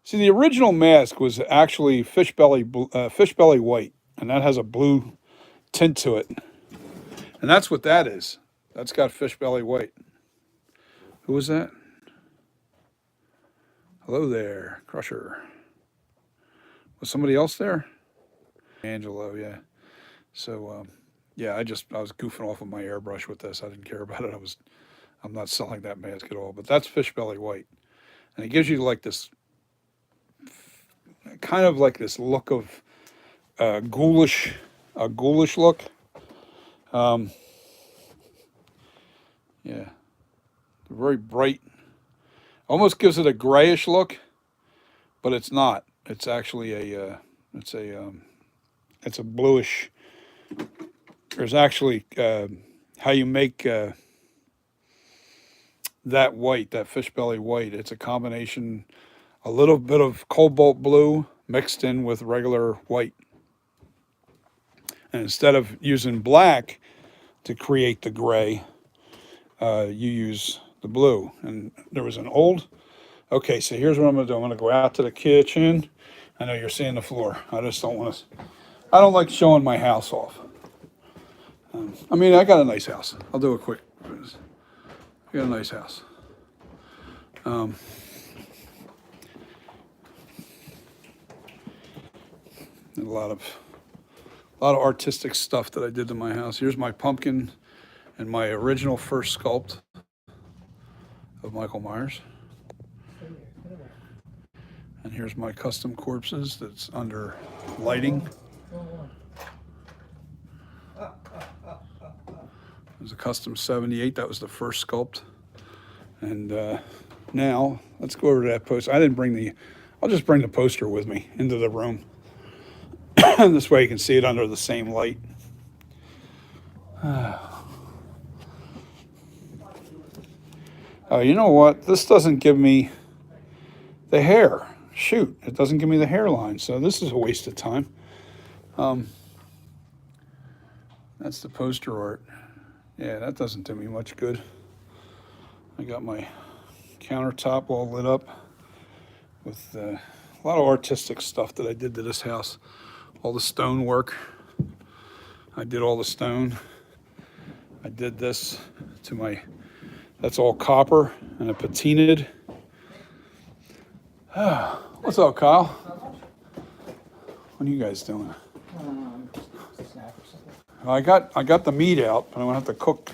See, the original mask was actually fish belly white, and that has a blue tint to it. And that's what that is. That's got fish belly white. Who was that? Hello there, Crusher. Was somebody else there? Angelo, yeah. So, yeah, I was goofing off with my airbrush with this. I didn't care about it. I'm not selling that mask at all. But that's fish belly white, and it gives you like this, kind of like this look of a ghoulish look. Yeah, very bright. Almost gives it a grayish look, but it's not. It's actually it's a bluish. There's actually how you make that white, that fish belly white. It's a combination, a little bit of cobalt blue mixed in with regular white. And instead of using black to create the gray, you use the blue. And there was an old. Okay, so here's what I'm gonna do. I'm gonna go out to the kitchen. I know you're seeing the floor. I just don't want to. I don't like showing my house off. I mean, I got a nice house. I'll do a quick. I got a nice house. A lot of artistic stuff that I did to my house. Here's my pumpkin and my original first sculpt of Michael Myers. And here's my custom corpses that's under lighting. It was a custom 78. That was the first sculpt. And now let's go over to that poster. I'll just bring the poster with me into the room. This way you can see it under the same light. Oh, you know what? This doesn't give me the hair. Shoot, it doesn't give me the hairline. So this is a waste of time. That's the poster art. Yeah, that doesn't do me much good. I got my countertop all lit up with a lot of artistic stuff that I did to this house. All the stone work. I did all the stone. I did this to that's all copper and a patinaed. What's up, Kyle? What are you guys doing? Just a snack or something. I got the meat out, but I'm gonna have to cook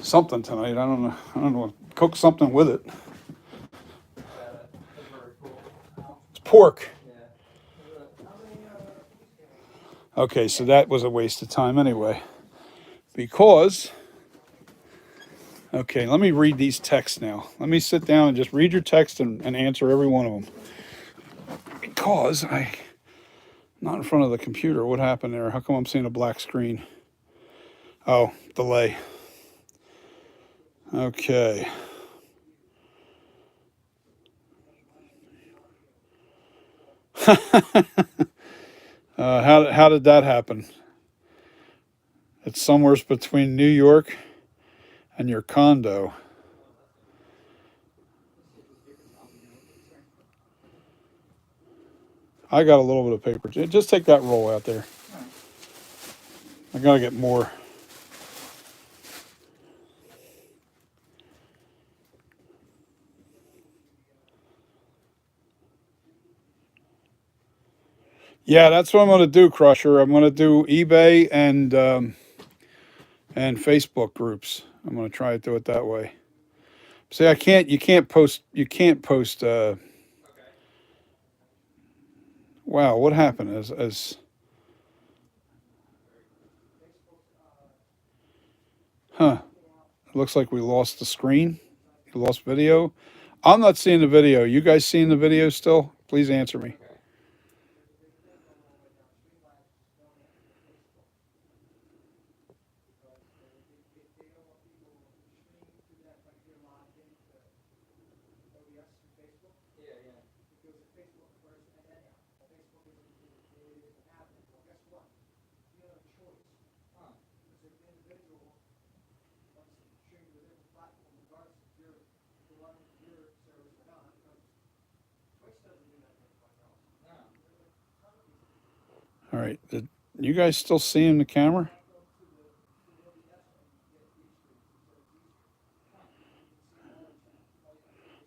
something tonight. I don't know. Cook something with it. It's pork. Okay, so that was a waste of time anyway. Because, okay, let me read these texts now. Let me sit down and just read your text and answer every one of them. Because I'm not in front of the computer. What happened there? How come I'm seeing a black screen? Oh, delay. Okay. How did that happen? It's somewhere between New York and your condo. I got a little bit of paper. Just take that roll out there. I gotta get more. Yeah, that's what I'm gonna do, Crusher. I'm gonna do eBay and Facebook groups. I'm gonna try to do it that way. See, I can't. You can't post. You can't post. Wow, what happened? Huh? It looks like we lost the screen. You lost video. I'm not seeing the video. You guys seeing the video still? Please answer me. All right. Did you guys still seeing the camera?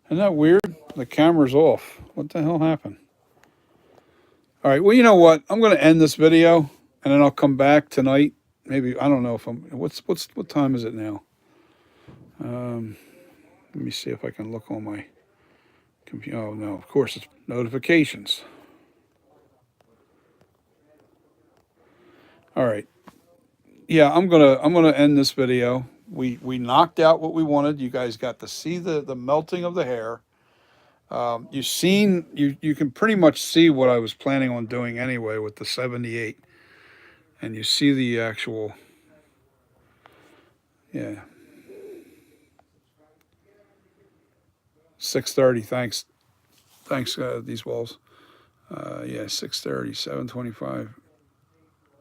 Isn't that weird? The camera's off. What the hell happened? All right. Well, you know what? I'm going to end this video and then I'll come back tonight. Maybe I don't know if I'm. What time is it now? Let me see if I can look on my computer. Oh no, of course it's notifications. All right. Yeah, I'm gonna end this video. We knocked out what we wanted. You guys got to see the melting of the hair. You can pretty much see what I was planning on doing anyway with the 78, and you see the actual. Yeah. 6:30. Thanks. These walls. Yeah, 6:30, 7:25.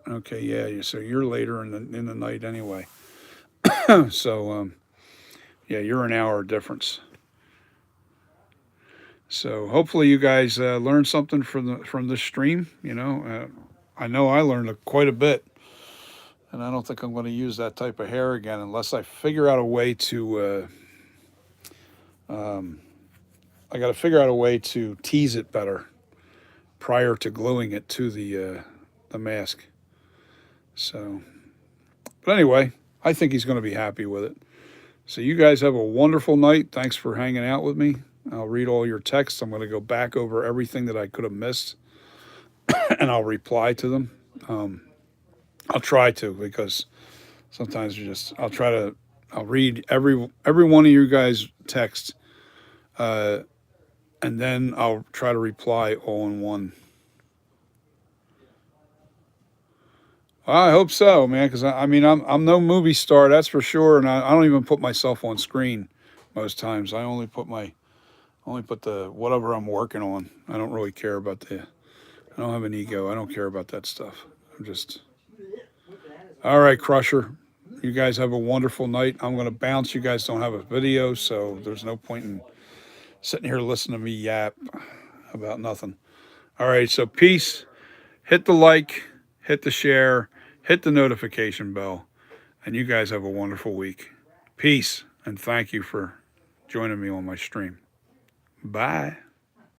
Okay, yeah. So you're later in the night anyway. So yeah, you're an hour difference. So hopefully you guys learned something from this stream. I know I learned quite a bit, and I don't think I'm going to use that type of hair again unless I figure out a way to. I got to figure out a way to tease it better prior to gluing it to the mask. So, but anyway, I think he's going to be happy with it. So you guys have a wonderful night. Thanks for hanging out with me. I'll read all your texts. I'm going to go back over everything that I could have missed, and I'll reply to them. I'll try to, because sometimes I'll read every one of you guys' texts, and then I'll try to reply all in one. Well, I hope so, man, because I mean I'm no movie star, that's for sure, and I don't even put myself on screen most times. I only put the whatever I'm working on. I don't really care about I don't have an ego. I don't care about that stuff. I'm just. All right, Crusher. You guys have a wonderful night. I'm going to bounce. You guys don't have a video, so there's no point in sitting here listening to me yap about nothing. All right, so peace. Hit the like, hit the share, hit the notification bell, and you guys have a wonderful week. Peace, and thank you for joining me on my stream. Bye.